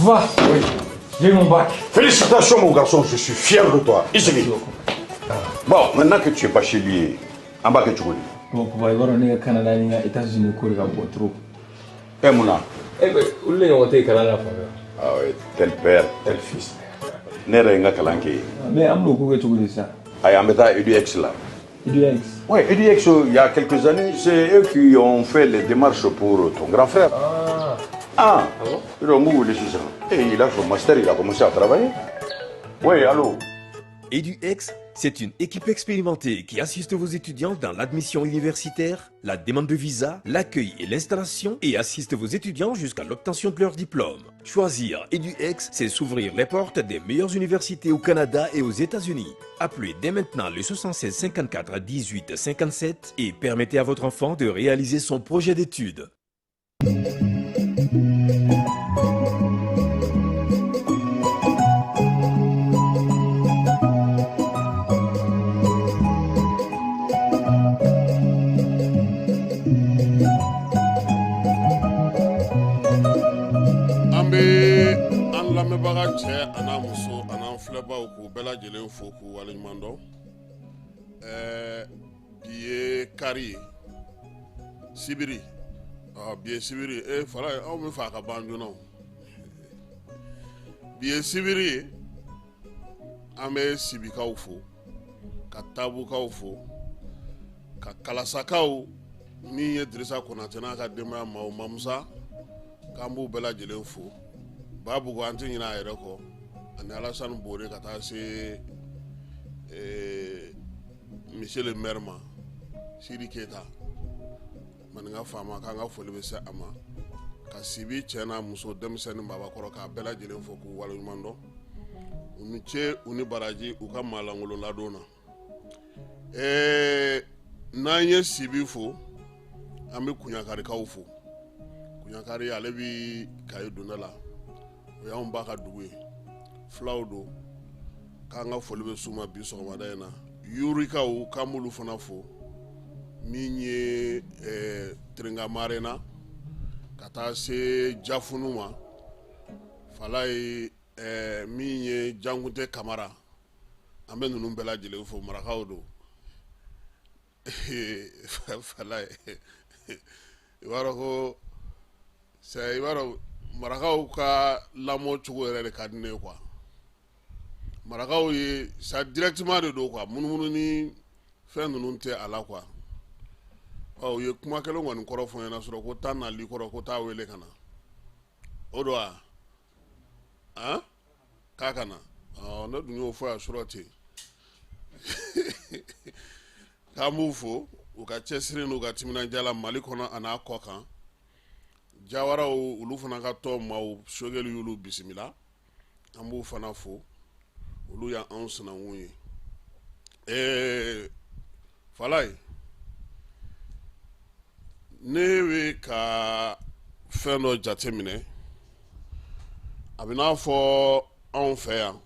Va. Oui. J'ai eu mon bac. Félicitations mon garçon, je suis fier de toi. Ici. Bon, maintenant que tu es bachelier, en bas que tu connais. Bon, pour voir on est au Canada, les États-Unis, Corée, trop. Eh Mouna. Eh ben, où est-ce qu'on est au Canada? Ah oui, tel père, tel fils. N'est-ce pas Kalanké? Mais Amlo, pourquoi tu veux ça? Ah, il y a un EduX là. EduX? Oui, EduX, il y a quelques années, c'est eux qui ont fait les démarches pour ton grand frère. Ah bon? Et il a son master, il a commencé à travailler. Oui, allô? EduX, c'est une équipe expérimentée qui assiste vos étudiants dans l'admission universitaire, la demande de visa, l'accueil et l'installation et assiste vos étudiants jusqu'à l'obtention de leur diplôme. Choisir EduX, c'est s'ouvrir les portes des meilleures universités au Canada et aux États-Unis. Appelez dès maintenant le 76 54 18 57 et permettez à votre enfant de réaliser son projet d'études. Lamɛnbaga cɛ an'a muso an'an filɛbaaw k'u bɛɛ lajɛlen fo k'u waleɲuman dɔn. Bi ye kari ye sibiri bi ye sibiri fara aw bɛ fɛ a ka ban joona o. Bi ye sibiri ye an bɛ sibikaw fo ka taabukaw fo ka kalasakaw min ye Dirisa Konate n'a ka denbaya maaw Mamusa k'an b'u bɛɛ lajɛlen fo. Babu ko an tɛ ɲinɛ a yɛrɛ kɔ ani Alasani Bore ka taa se Monsieur le maire ma Sidi Keyita maninka faama k'an ka foli bɛ se a ma ka Sibi cɛ n'a muso denmisɛnnin babakɔrɔ k'a bɛɛ lajɛlen fo k'u waleɲuman dɔn u ni ce u ni baraji u ka maalankolon ladon na. N'an ye Sibi fo an bɛ Kuɲakarikaw fo. Kuɲakari ale bi Kayi donda la. O y'anw ba ka dugu ye fulaw don k'an ka foli bɛ s'u ma bi sɔgɔmada in na. Yurikaw k'an b'olu fana fo min ye Terengamarena ka taa se Jafunu ma fala ye min ye Jankunte Kamara an bɛ ninnu bɛɛ lajɛlen fo marakaw don. Fala ye i b'a dɔn ko i b'a dɔn marakaw ka lamɔ cogo yɛrɛ de ka di ne ye quoi. Marakaw ye ça directement de don quoi munumunu ni fɛn ninnu tɛ a la quoi. U ye kuma kelen kɔni kɔrɔ fɔ n ɲɛna sɔrɔ ko taa nali kɔrɔ ko taa wele ka na o don wa k'a ka na ne dun y'o fɔ yan sɔrɔ ten k'an b'u fo u ka cɛsiri n'u ka timinandiya la Mali kɔnɔ a n'a kɔ kan. Jawaraw olu fana ka tɔ maaw Sogɛli y'olu bisimila an b'u fana fo olu y'anw sinankun ye. Falaye ne bɛ ka fɛn dɔ jate minɛ a bɛ n'a fɔ anw fɛ yan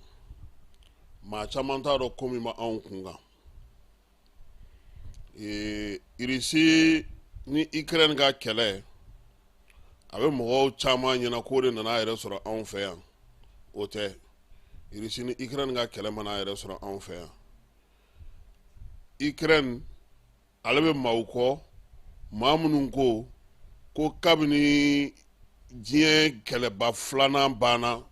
maa caman t'a dɔn ko min bɛ anw kun kan. Irisi ni Ukraine ka kɛlɛ a bɛ mɔgɔw caman ɲɛna k'o de nana a yɛrɛ sɔrɔ anw fɛ yan o tɛ. Irisi ni Ukraine ka kɛlɛ mana a yɛrɛ sɔrɔ anw fɛ yan. Ukraine ale bɛ maaw kɔ maa minnu ko kabini diɲɛ kɛlɛba filanan banna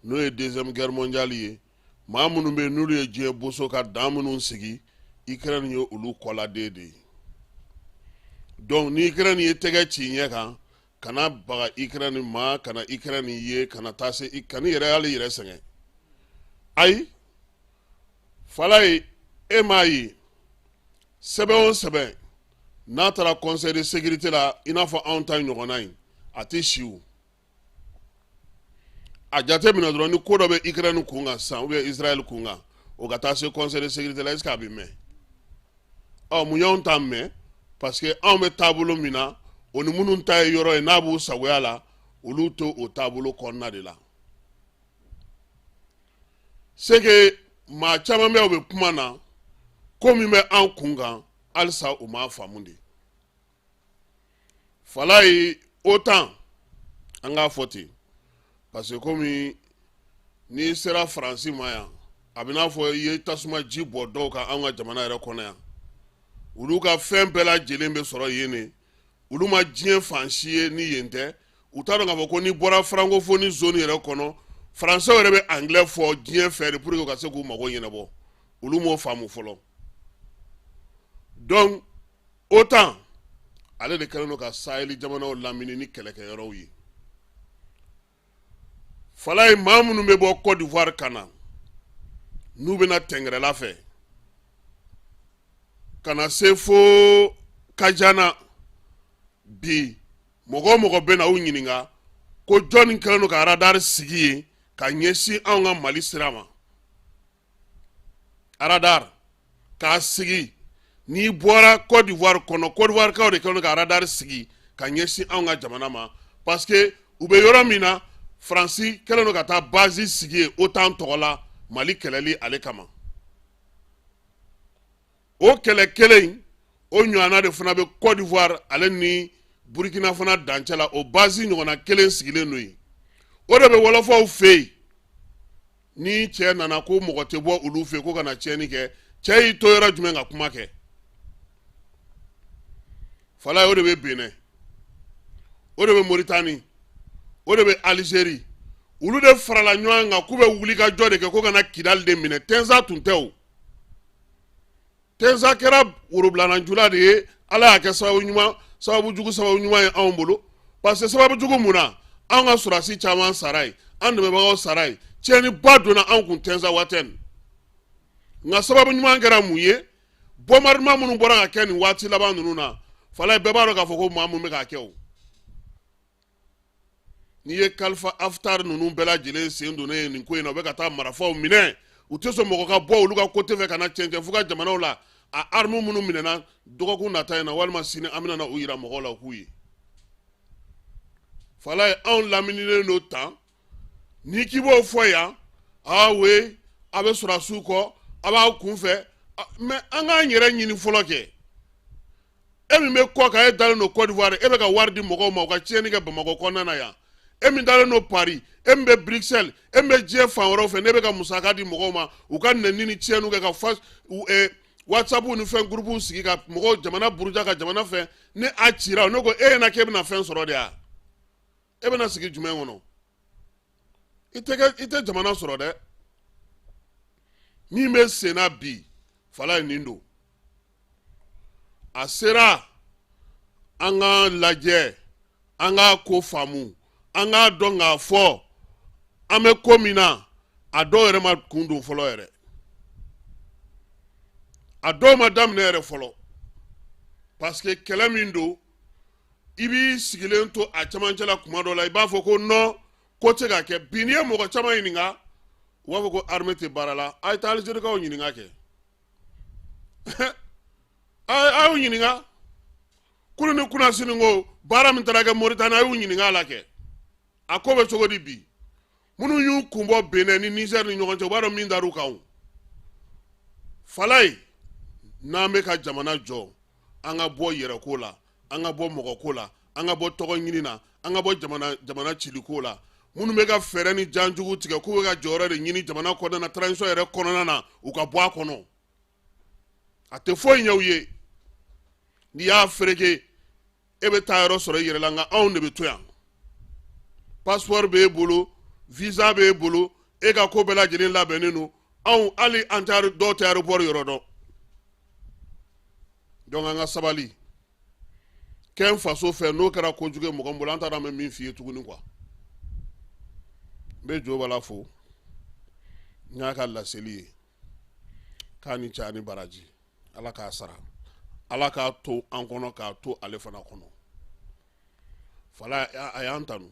n'o ye deuxième guerre mondiale ye maa minnu bɛ yen n'olu ye diɲɛ boso ka dan minnu sigi Ukraine ye olu kɔladen de ye. Donc ni Ukraine ye tɛgɛ ci ɲɛ kan kana baga Ukraine ma kana Ukraine ye kana taa se kana yɛrɛ hali yɛrɛ sɛgɛn ayi fala ye e m'a ye sɛbɛn o sɛbɛn n'a taara conseil de sécurité la i n'a fɔ anw ta ɲɔgɔnna in a tɛ si o. A jate minɛ dɔrɔn ni ko dɔ bɛ Ukraine kun kan sisan ou bien Israël kun kan o ka taa se conseil de sécurité la est-ce que a bɛ mɛn? Mun y'anw ta mɛn parce que anw bɛ taabolo min na o ni minnu ta ye yɔrɔ ye n'a b'u sagoya la olu to o taabolo kɔnɔna de la. C'est que maa caman bɛ u bɛ kuma na ko min bɛ anw kun kan halisa u m'a faamu de. Fala ye OTAN an k'a fɔ ten parce que comme ni sera Faransi ma yan a bɛ n'a fɔ i ye tasuma ji bɔ dɔw kan an ka jamana yɛrɛ kɔnɔ yan olu ka fɛn bɛɛ lajɛlen bɛ sɔrɔ yen ne olu ma diɲɛ fan si ye ni yen tɛ u t'a dɔn k'a fɔ ko ni bɔra francophonie zone yɛrɛ kɔnɔ français yɛrɛ bɛ anglais fɔ diɲɛ fɛ de pour que u ka se k'u mago ɲɛnabɔ olu m'o faamu fɔlɔ donc autant ale de kɛlen don ka saheli jamanaw lamini ni kɛlɛkɛyɔrɔw ye fala ye maa minnu bɛ bɔ Côte d'Ivoire ka na n'u bɛna tɛngɛrɛla fɛ ka na se fo Kajana bi mɔgɔ mɔgɔ bɛ na u ɲininka ko jɔnni kɛlen don ka radar sigi yen ka ɲɛsin anw ka Mali sira ma radar k'a sigi n'i bɔra Côte d'Ivoire kɔnɔ Côte d'Ivoire kaw de kɛlen don ka radar sigi ka ɲɛsin anw ka jamana ma parce que u bɛ yɔrɔ min na Faransi kɛlen don ka taa base sigi yen OTAN tɔgɔ la Mali kɛlɛli ale kama o kɛlɛ kelen o ɲɔgɔnna de fana bɛ Côte d'Ivoire ale ni Burkina fana dancɛ la o base ɲɔgɔnna kelen sigilen don yen o de bɛ wɔlɔfɔw fɛ yen ni cɛ nana ko mɔgɔ tɛ bɔ olu fɛ ko ka na tiɲɛni kɛ cɛ y'i to yɔrɔ jumɛn ka kuma kɛ fala o de bɛ Benin o de bɛ Mauritanie o de bɛ Algérie olu de farala ɲɔgɔn kan k'u bɛ wuli ka jɔ de kɛ ko ka na Kidali de minɛ Tenza tun tɛ o Tenza kɛra worobilanajula de ye ala y'a kɛ sababu jugu ɲuman ye anw bolo parce que sababu jugu mun na anw ka sɔrɔdasi caman sara ye an dɛmɛbagaw sara ye tiɲɛniba donna anw kun Tenza waati nka sababu ɲuman kɛra mun ye bombardement minnu bɔra ka kɛ nin waati laban ninnu na fala bɛɛ b'a dɔn k'a fɔ ko maa mun bɛ k'a kɛ o n'i ye Kalifa Haftar ninnu bɛɛ lajɛlen sen donnen ye nin ko in na u bɛ ka taa marifaw minɛ u tɛ sɔn mɔgɔ ka bɔ olu ka côté fɛ ka na cɛncɛn f'u ka jamanaw la a armes minnu minɛna dɔgɔkun nata in na walima sini an bɛna u yira mɔgɔw la k'u ye fala ye anw lamininen don tan n'i k'i b'o fɔ yan we a bɛ sɔrɔdasiw kɔ a b'aw kunfɛ mais an k'an yɛrɛ ɲini fɔlɔ kɛ e min bɛ kɔ kan e dalen don Côte d'Ivoire e bɛ ka wari di mɔgɔw ma u ka tiɲɛni kɛ Bamakɔ kɔnɔna na yan e min dalen don Paris e min bɛ Bruxelles e min bɛ diɲɛ fan wɛrɛw fɛ ne bɛ ka musaka di mɔgɔw ma u ka nɛni ni tiɲɛniw kɛ ka WhatsApp ni fɛn groupe sigi ka mɔgɔw jamana buruja ka jamana fɛ ne a cira ne ko e ɲɛna k'e bɛna fɛn sɔrɔ de ya e bɛna sigi jumɛn kɔnɔ i tɛ jamana sɔrɔ dɛ min bɛ senna bi fala ye nin don a sera an ka lajɛ an ka ko faamu an ka dɔn k'a fɔ an bɛ ko min na a dɔw yɛrɛ ma kun don fɔlɔ yɛrɛ a dɔw ma daminɛ yɛrɛ fɔlɔ parce que kɛlɛ min don i b'i sigilen to a camancɛ la kuma dɔ la i b'a fɔ ko non ko tɛ ka kɛ bi n'i ye mɔgɔ caman ɲininka u b'a fɔ ko armée tɛ baara la a ye taa Alizerikaw ɲininka kɛ a y'u ɲininka kunu ni kunnasini ko baara min taara kɛ Mauritanie a y'u ɲininka la kɛ a ko bɛ cogo di bi minnu y'u kun bɔ Benin ni Niger ni ɲɔgɔn cɛ u b'a dɔn min dar'u kan fala ye n'an bɛ ka jamana jɔ an ka bɔ yɛrɛko la an ka bɔ mɔgɔko la an ka bɔ tɔgɔ ɲini na an ka bɔ jamana ciliko la minnu bɛ ka fɛɛrɛ ni janjugu tigɛ k'u bɛ ka jɔyɔrɔ de ɲini jamana kɔnɔna na transition yɛrɛ kɔnɔna na u ka bɔ a kɔnɔ a tɛ foyi ɲɛ u ye n'i y'a fereke e bɛ taa yɔrɔ sɔrɔ i yɛrɛ la nka anw de bɛ to yan passeport b'e bolo visa b'e bolo e ka ko bɛɛ lajɛlen labɛnnen don anw hali an tɛ dɔw tɛ aéroport yɔrɔ dɔn donc an ka sabali kɛ n faso fɛ n'o kɛra kojugu ye mɔgɔ bolo an t'a dɔn an bɛ min f'i ye tuguni quoi n bɛ Jo Bala fo n y'a ka laseli ye k'a ni ca ni baraji ala k'a sara ala k'a to an kɔnɔ k'a to ale fana kɔnɔ fala a y'an tanu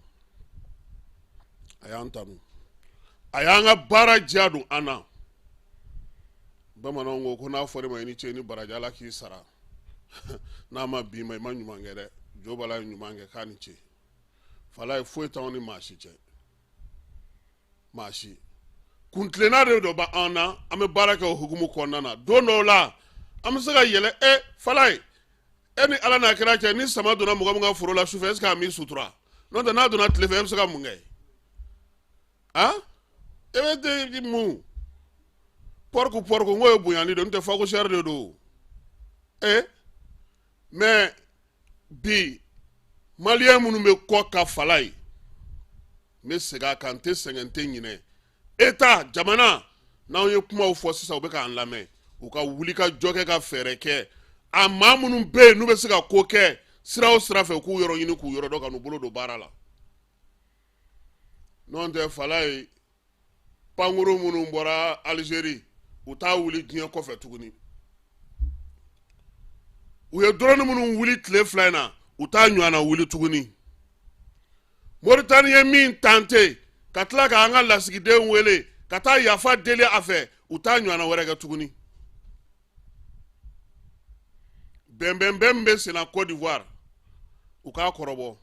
a y'an ka baara diya don an na bamananw ko n'a fɔra ma i ni ce ni baraji ala k'i sara n'a ma bi ma i ma ɲuman kɛ dɛ Jo Bala ye ɲuman kɛ k'a ni ce fala ye foyi t'anw ni maa si cɛ maa si kuntilenna de dɔ b'an na an bɛ baara kɛ o hukumu kɔnɔna na don dɔw la an bɛ se ka yɛlɛ fala ye e ni ala n'a kɛra cɛ ni sama donna mɔgɔ min ka foro la sufɛ est-ce que a m'i sutura n'o tɛ n'a donna tile fɛ e bɛ se ka mun kɛ ah e be te mu porco ngo e buyani do nte fago cher de do mais bi malien munu be ko ka falai me sega kante sengente nyine eta jamana na onye kuma ufo sisa ube ka anlame uka wuli ka joke ka fereke a mamunu be nu be sega koke sira o sira fe ku yoro yini ku yoro do ka no bolo do barala non de falai panguro munu mbora Algérie uta wuli dinya ko fe tuguni uye drone munu wuli tle flyna uta nywana wuli tuguni Mauritanie min tante katla ka anga lasigide wele kata yafa dele afe uta nywana werega tuguni bembembe c'est la Côte d'Ivoire uka korobo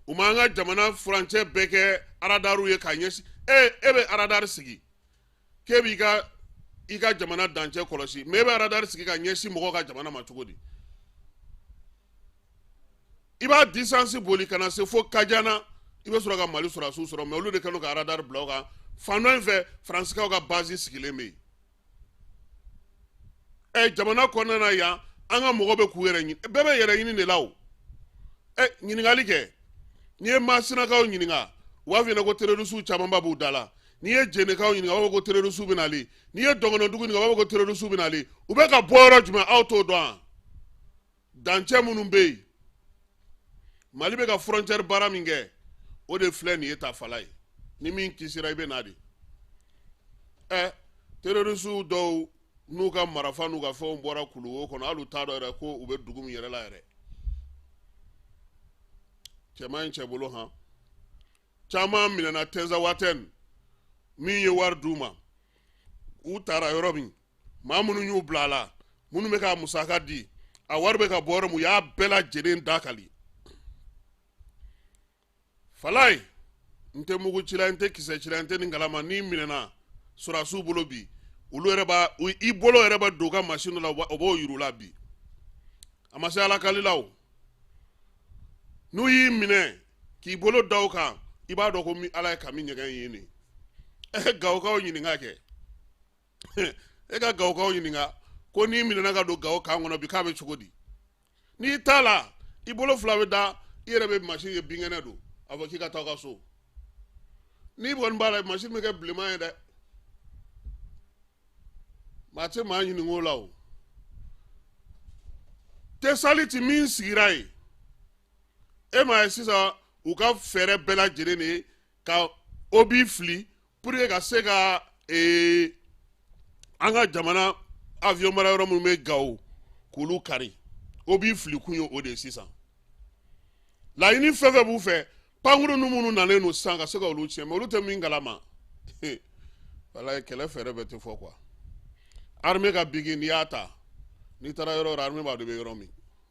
umanga jamana français beke aradaru ye kanyesi ebe aradar sigi kebi ika jamana danche kolosi mebe aradar sigi kanyesi mogo ka jamana matugodi iba distance boli kana se fo kajana ibe sura ka mali sura su sura me olu de kanu ka radar bloga fano fe france ka base sikileme jamana konna na ya anga mogo be ku yere nyi bebe yere yini ne lawo nyini ngali ke ni e masina ka nyini nga wa vi na go terrorisme chama babu dala ni e jene ka nyini nga wa go terrorisme binali ni e dongono dugu ni nga wa go terrorisme binali ube ka boro juma auto do danche munumbe mali be ka frontière baraminge o de flé ni eta falai ni min kisira ibe nadi terrorisme do nuka marafa nuka fo mbora kuluwo kono alu tado era ko ube dugum yere la ere chema nchebolo ha chama minana tenza waten min ye war duma utara yorobi mamunu nyu blala munu meka musaka di a warbe ka boro mu ya bela jeden dakali falai nte mugu chila nte kise chila nte ningalama ni minana surasu bolo bi ulu ereba i bolo ereba doga machine la obo yurula bi amase ala kalilaw nu yi mine ki bolo dawka ibado ko mi ala ka mi nyega yini gaw ka yini ngake ga gaw ka yini nga ko ni mine na ga do gaw ka ngono bi ka be chugodi ni tala ibolo flawe da irebe machine ye bingene do avaki ka taw so ni bon bala machine me ga blema ede mate ma yini ngolaw te saliti min sirai ema sisa uka fere bela jerene ka obi fli pour ka se ka anga jamana avion mara yoro mu me gawo kulu kari obi fli kunyo ode sisa la ini feve bu fe panguru numunu nane no sanga se ka olu cheme olu te mingalama wala kele fere bete fo kwa armée ka bigi ni ata ni tara yoro armée ba de be yoro mi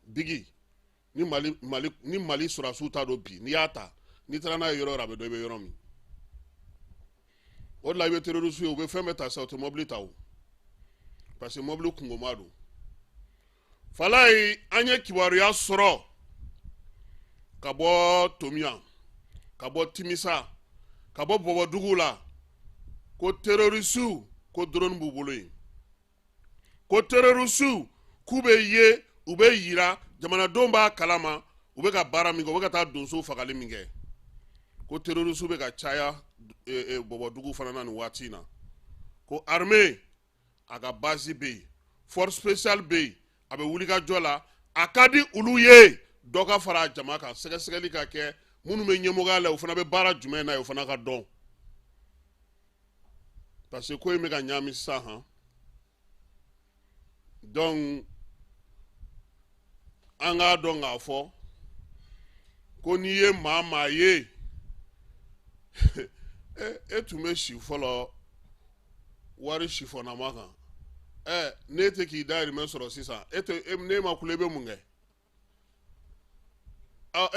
bigi ni mali sura suta do bi ni ata ni tara na yoro rabe do be yoro mi o la be terrorisme o be femeta sa automobile taw parce que mobile kungo madu falai anye kiwaru ya soro kabo tomia kabo timisa kabo bobo dugula ko terrorisme ko drone bubului ko terrorisme kube ye ube yira jamana domba kalama ube ka bara mingo ube ka ta donso fagali minge ko terrorisme ube ka chaya bobo dugu fanana ni watina ko armée aga base be force spéciale be abe wuli ka jola akadi ulu ye doka fara jamaka segali ka ke munu me nyemoga la ufana be bara jumena yo fana ka don parce que ko me ka nyami sa ha donc anga don ga fo ko ni ye mama ye etume shi folo wari shi fo na maka ne te ki dari men soro sisa ne ma kulebe munge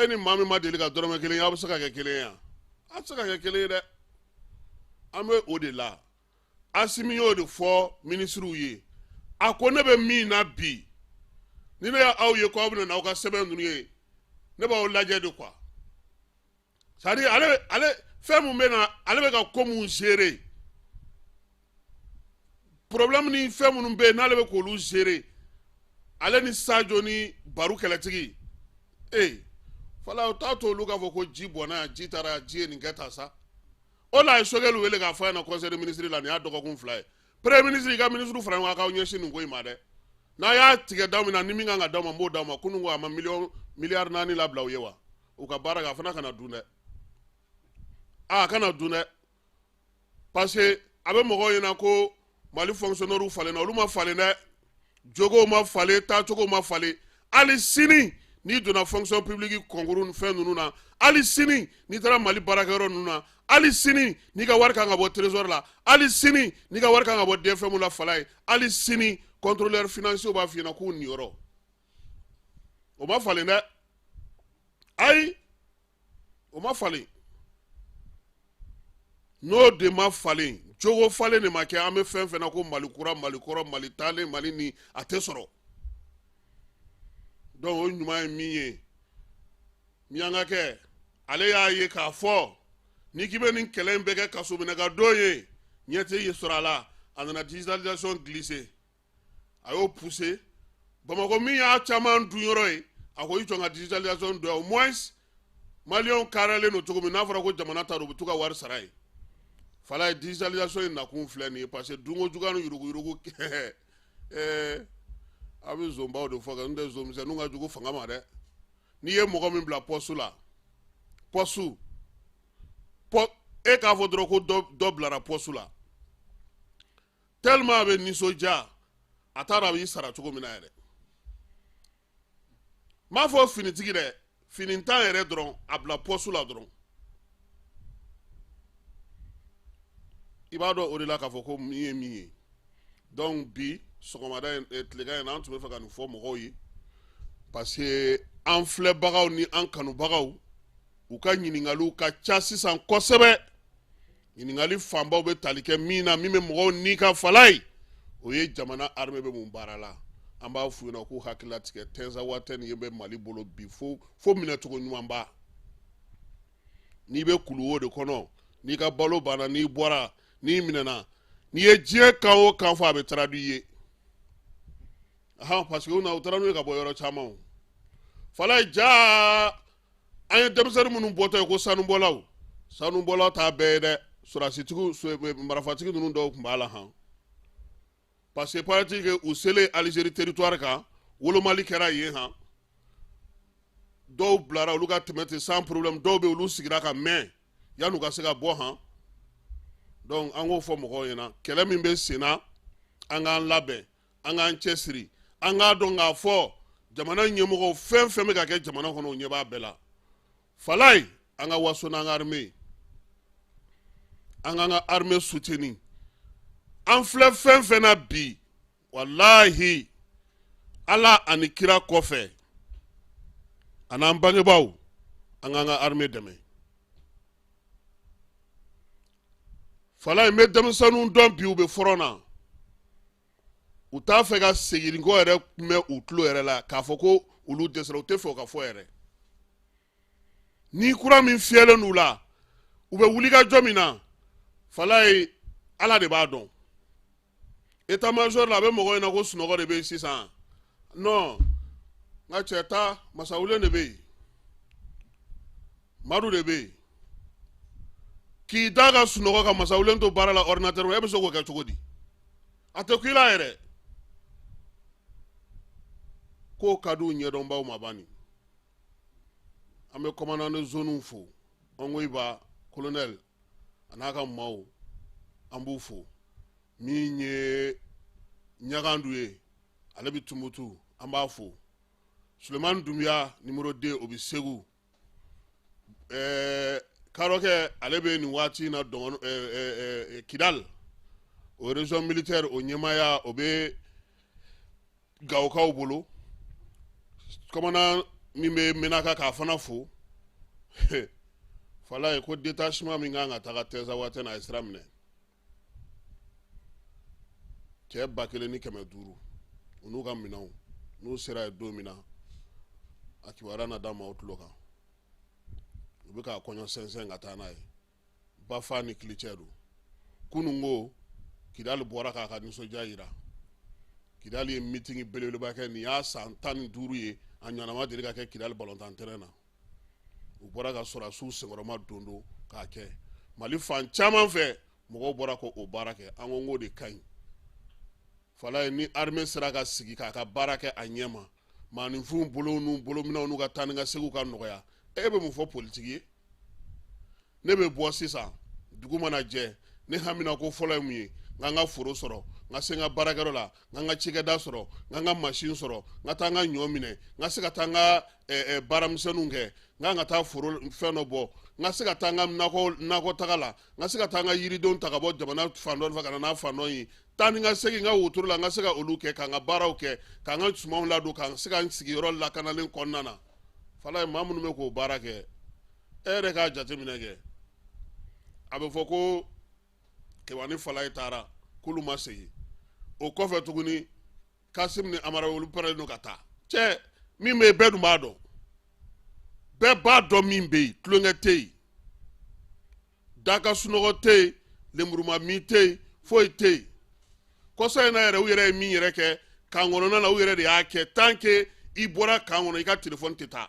eni mami ma deli ka dorome kelen ya busaka ke kelen ya asaka ke kelen de ame odela asimi yo de fo ministru ye akone be mi na bi ni na aw ye ko abuna na ka sebe ndunu ye ne ba o laje de kwa sari ale fɛn mun bɛ na ale bɛ ka ko mun gérer problème ni fɛn minnu bɛ yen n'ale bɛ k'olu gérer ale ni Sadio ni Baru kɛlɛtigi fala o t'a to olu k'a fɔ ko ji bɔnna yan ji taara ji ye nin kɛ tan sa o la a ye Sogɛli wele k'a fɔ a ɲɛna conseil de ministre la nin y'a dɔgɔkun 2 ye premier ministre i ka ministre fara ɲɔgɔn kan k'aw ɲɛsin nin ko in ma dɛ n'a y'a tigɛ d'aw min na ni min kan ka d'aw ma n b'o d'aw ma kunun ko a ma miliyari 4 labila u ye wa u ka baara kɛ a fana kana dun dɛ a kana dun dɛ parce que a bɛ mɔgɔw ɲɛna ko Mali fonctionnaires falen na olu ma falen dɛ jogow ma falen taacogo ma falen hali sini n'i donna fonction publique concours ni fɛn ninnu na hali sini n'i taara Mali baarakɛyɔrɔ ninnu na hali sini n'i ka wari kan ka bɔ trésor la hali sini n'i ka wari kan ka bɔ DFM la fala ye hali sini contrôleur financier b'a f'i ɲɛna k'u niyɔrɔ o ma falen dɛ ayi o ma falen n'o de ma falen jogo falen de ma kɛ an bɛ fɛn fɛn na ko Mali kura Mali kɔrɔ Mali taalen Mali ni a tɛ sɔrɔ donc o ɲuman ye min ye min an ka kɛ ale y'a ye k'a fɔ ni k'i bɛ nin kɛlɛ in bɛɛ kɛ kaso minɛ ka don ye ɲɛ tɛ ye sɔrɔ a la a nana digitalisation glisser a y'o pousser Bamakɔ min y'a caman dun yɔrɔ ye a ko i jɔ n ka digitalisation don au moins maliyɛnw kariyalen don cogo min n'a fɔra ko jamana ta don u bɛ to ka wari sara ye fala ye digitalisation in nakun filɛ nin ye parce que dunko juguya ni yuruguyurugu a bɛ zonbaw de fɔ kan n tɛ zonmisɛnninw ka jugu fanga ma dɛ n'i ye mɔgɔ min bila poste la poste e k'a fɔ dɔrɔn ko dɔ bilara poste la tellement a bɛ nisɔndiya a t'a dɔn a b'i sara cogo min na yɛrɛ m'a fɔ finitigi dɛ finitan yɛrɛ dɔrɔn a bila poste la dɔrɔn i b'a dɔn o de la k'a fɔ ko min ye min ye donc bi sɔgɔmada in tilegan in na an tun bɛ fɛ ka nin fɔ mɔgɔw ye parce que an filɛbagaw ni an kanubagaw u ka ɲininkaliw ka ca sisan kosɛbɛ ɲininkali fanbaw bɛ tali kɛ min na min bɛ mɔgɔw ni ka fala ye o ye jamana armée bɛ mun baara la an b'a f'u ɲɛna k'u hakilila tigɛ tɛnza waati nin bɛ Mali bolo bi fo minɛcogo ɲuman ba n'i bɛ kulu o de kɔnɔ n'i ka balo banna n'i bɔra n'i minɛna n'i ye diɲɛ kan o kan fɔ a bɛ traduit ye parce que u taara n'u ye ka bɔ yɔrɔ caman fala ye ja an ye denmisɛnnin minnu bɔtɔ ye ko sanubɔlaw t'a bɛɛ ye dɛ sɔrɔsitigiw marifatigi ninnu dɔw tun b'a la han parce que paraît-il que u selen Algérie territoire kan wolomali kɛra yen han dɔw bilara olu ka tɛmɛ ten sans problème dɔw bɛ olu sigira ka mɛn yan'u ka se ka bɔ han donc an k'o fɔ mɔgɔw ɲɛna kɛlɛ min bɛ sen na an k'an labɛn an k'an cɛsiri an k'a dɔn k'a fɔ jamana ɲɛmɔgɔw fɛn fɛn bɛ ka kɛ jamana kɔnɔ o ɲɛ b'a bɛɛ la fala ye an ka waso n'an ka armée an k'an ka armée soutenir an filɛ fɛn fɛn na bi walahi ala ani kira kɔfɛ a n'an bangebaaw an k'an ka armée dɛmɛ fala ye n bɛ denmisɛnninw dɔn bi u bɛ front na u t'a fɛ ka segin ko yɛrɛ mɛn u tulo yɛrɛ la k'a fɔ ko olu dɛsɛra u tɛ fɛ o ka fɔ yɛrɛ ni kura min fiyɛlen d'u la u bɛ wuli ka jɔ min na fala ye ala de b'a dɔn état major la a bɛ mɔgɔw ɲɛna ko sunɔgɔ de bɛ yen sisan non n ka cɛ ta masawulen de bɛ yen madu de bɛ yen k'i da ka sunɔgɔ ka masawulen to baara la ordinateur e bɛ se k'o kɛ cogo di a tɛ ku i la yɛrɛ k'o ka di u ɲɛdɔnbaw ma bani an bɛ commandant de zone fo Ongoiba colonel a n'a ka maaw an b'u fo min ye ɲagandu ye ale bɛ Tumutu an b'a fo Sulemani Dunbiya numéro 2 o bɛ Segu Karɔkɛ ale bɛ nin waati in na Kidal o région militaire o ɲɛmaaya o bɛ Gawokaw bolo commandant min bɛ Menaka k'a fana fo fala ye ko détachement min kan ka taga Tɛnza waati na a ye sira minɛ cɛ 1500 u n'u ka minɛnw n'u sera ye don min na a kibaruya na d'a ma o tulo kan u bɛ k'a kɔɲɔ sɛnsɛn ka taa n'a ye bafa ni kilicɛ don kunun ko Kidali bɔra k'a ka nisɔndiya yira Kidali ye meeting belebeleba kɛ nin y'a san 15 ye a ɲɔgɔnna ma deli ka kɛ Kidali balontan terrain na u bɔra ka sɔrɔdasiw senkɔrɔma don k'a kɛ Mali fan caman fɛ mɔgɔw bɔra ko o baara kɛ an ko de ka ɲi fala ye ni armée sera ka sigi k'a ka baara kɛ a ɲɛma maaninfinw bolo n'u bolominɛw n'u ka taa ni ka seginw ka nɔgɔya e bɛ mun fɔ politique ye ne bɛ bɔ sisan dugu mana jɛ ne hamina ko fɔlɔ ye mun ye n ka foro sɔrɔ n ka se n ka baarakɛyɔrɔ la n ka n ka cikɛda sɔrɔ n ka n ka machine sɔrɔ n ka taa n ka ɲɔ minɛ n ka se ka taa n ka baaramisɛnninw kɛ n ka taa foro fɛn dɔ bɔ n ka se ka taa n ka nakɔ taga la n ka se ka taa n ka yiridenw ta ka bɔ jamana fan dɔ fɛ ka na n'a fan dɔ ye taa ni n ka segin n ka wotoro la n ka se ka olu kɛ ka n ka baaraw kɛ ka n ka sumanw ladon ka se ka n sigiyɔrɔ lakanalen kɔnɔna na fala ye maa minnu bɛ k'o baara kɛ e yɛrɛ k'a jateminɛ kɛ a bɛ fɔ ko Kewani fala ye taara k'olu ma segin o kɔfɛ tuguni Kasim ni Amara olu parelen ka taa cɛ min bɛ yen bɛɛ dun b'a dɔn bɛɛ b'a dɔn min bɛ yen tulonkɛ tɛ yen daka sunɔgɔ tɛ yen lemuruma min tɛ yen foyi tɛ yen kɔsa in na yɛrɛ u yɛrɛ ye min yɛrɛ kɛ kan kɔnɔna na u yɛrɛ de y'a kɛ tant que i bɔra kan kɔnɔ i ka téléphone tɛ taa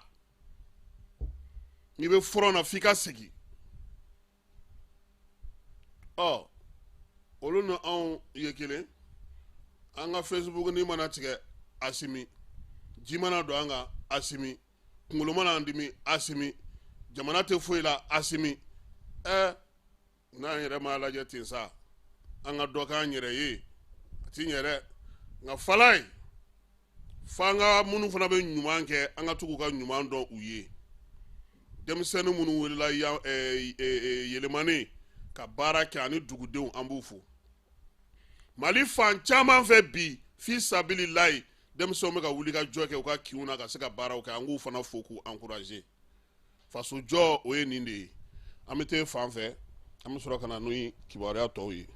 n'i bɛ front na f'i ka segin olu ni anw ye kelen an ka Facebook ni mana tigɛ Asimi ji mana don an kan Asimi kunkolo mana an dimi Asimi jamana tɛ foyi la Asimi n'an yɛrɛ m'a lajɛ ten sa an ka dɔ k'an yɛrɛ ye a ti yɛrɛ nka fala ye f'an ka minnu fana bɛ ɲuman kɛ an ka tugu ka ɲuman dɔn u ye denmisɛnnin minnu welela yɛlɛmani ka baara kɛ ani dugudenw an b'u fo Mali fan caman fɛ bi fi sabililayi denmisɛnw bɛ ka wuli ka jɔ kɛ u ka kiw na ka se ka baaraw kɛ an k'u fana fo k'u encourager faso jɔ o ye nin de ye an bɛ taa fan fɛ an bɛ sɔrɔ ka na n'o kibaruya tɔw ye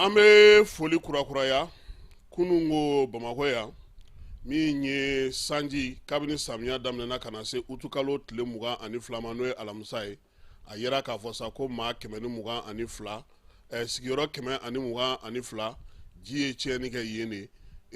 an bɛ foli kurakuraya kunun ko Bamakɔ yan min ye sanji kabini samiya daminɛna ka na se utukalo tile 22 ma n'o ye alamisa ye a yera k'a fɔ sa ko maa 122 sigiyɔrɔ 122 ji ye tiɲɛni kɛ yen de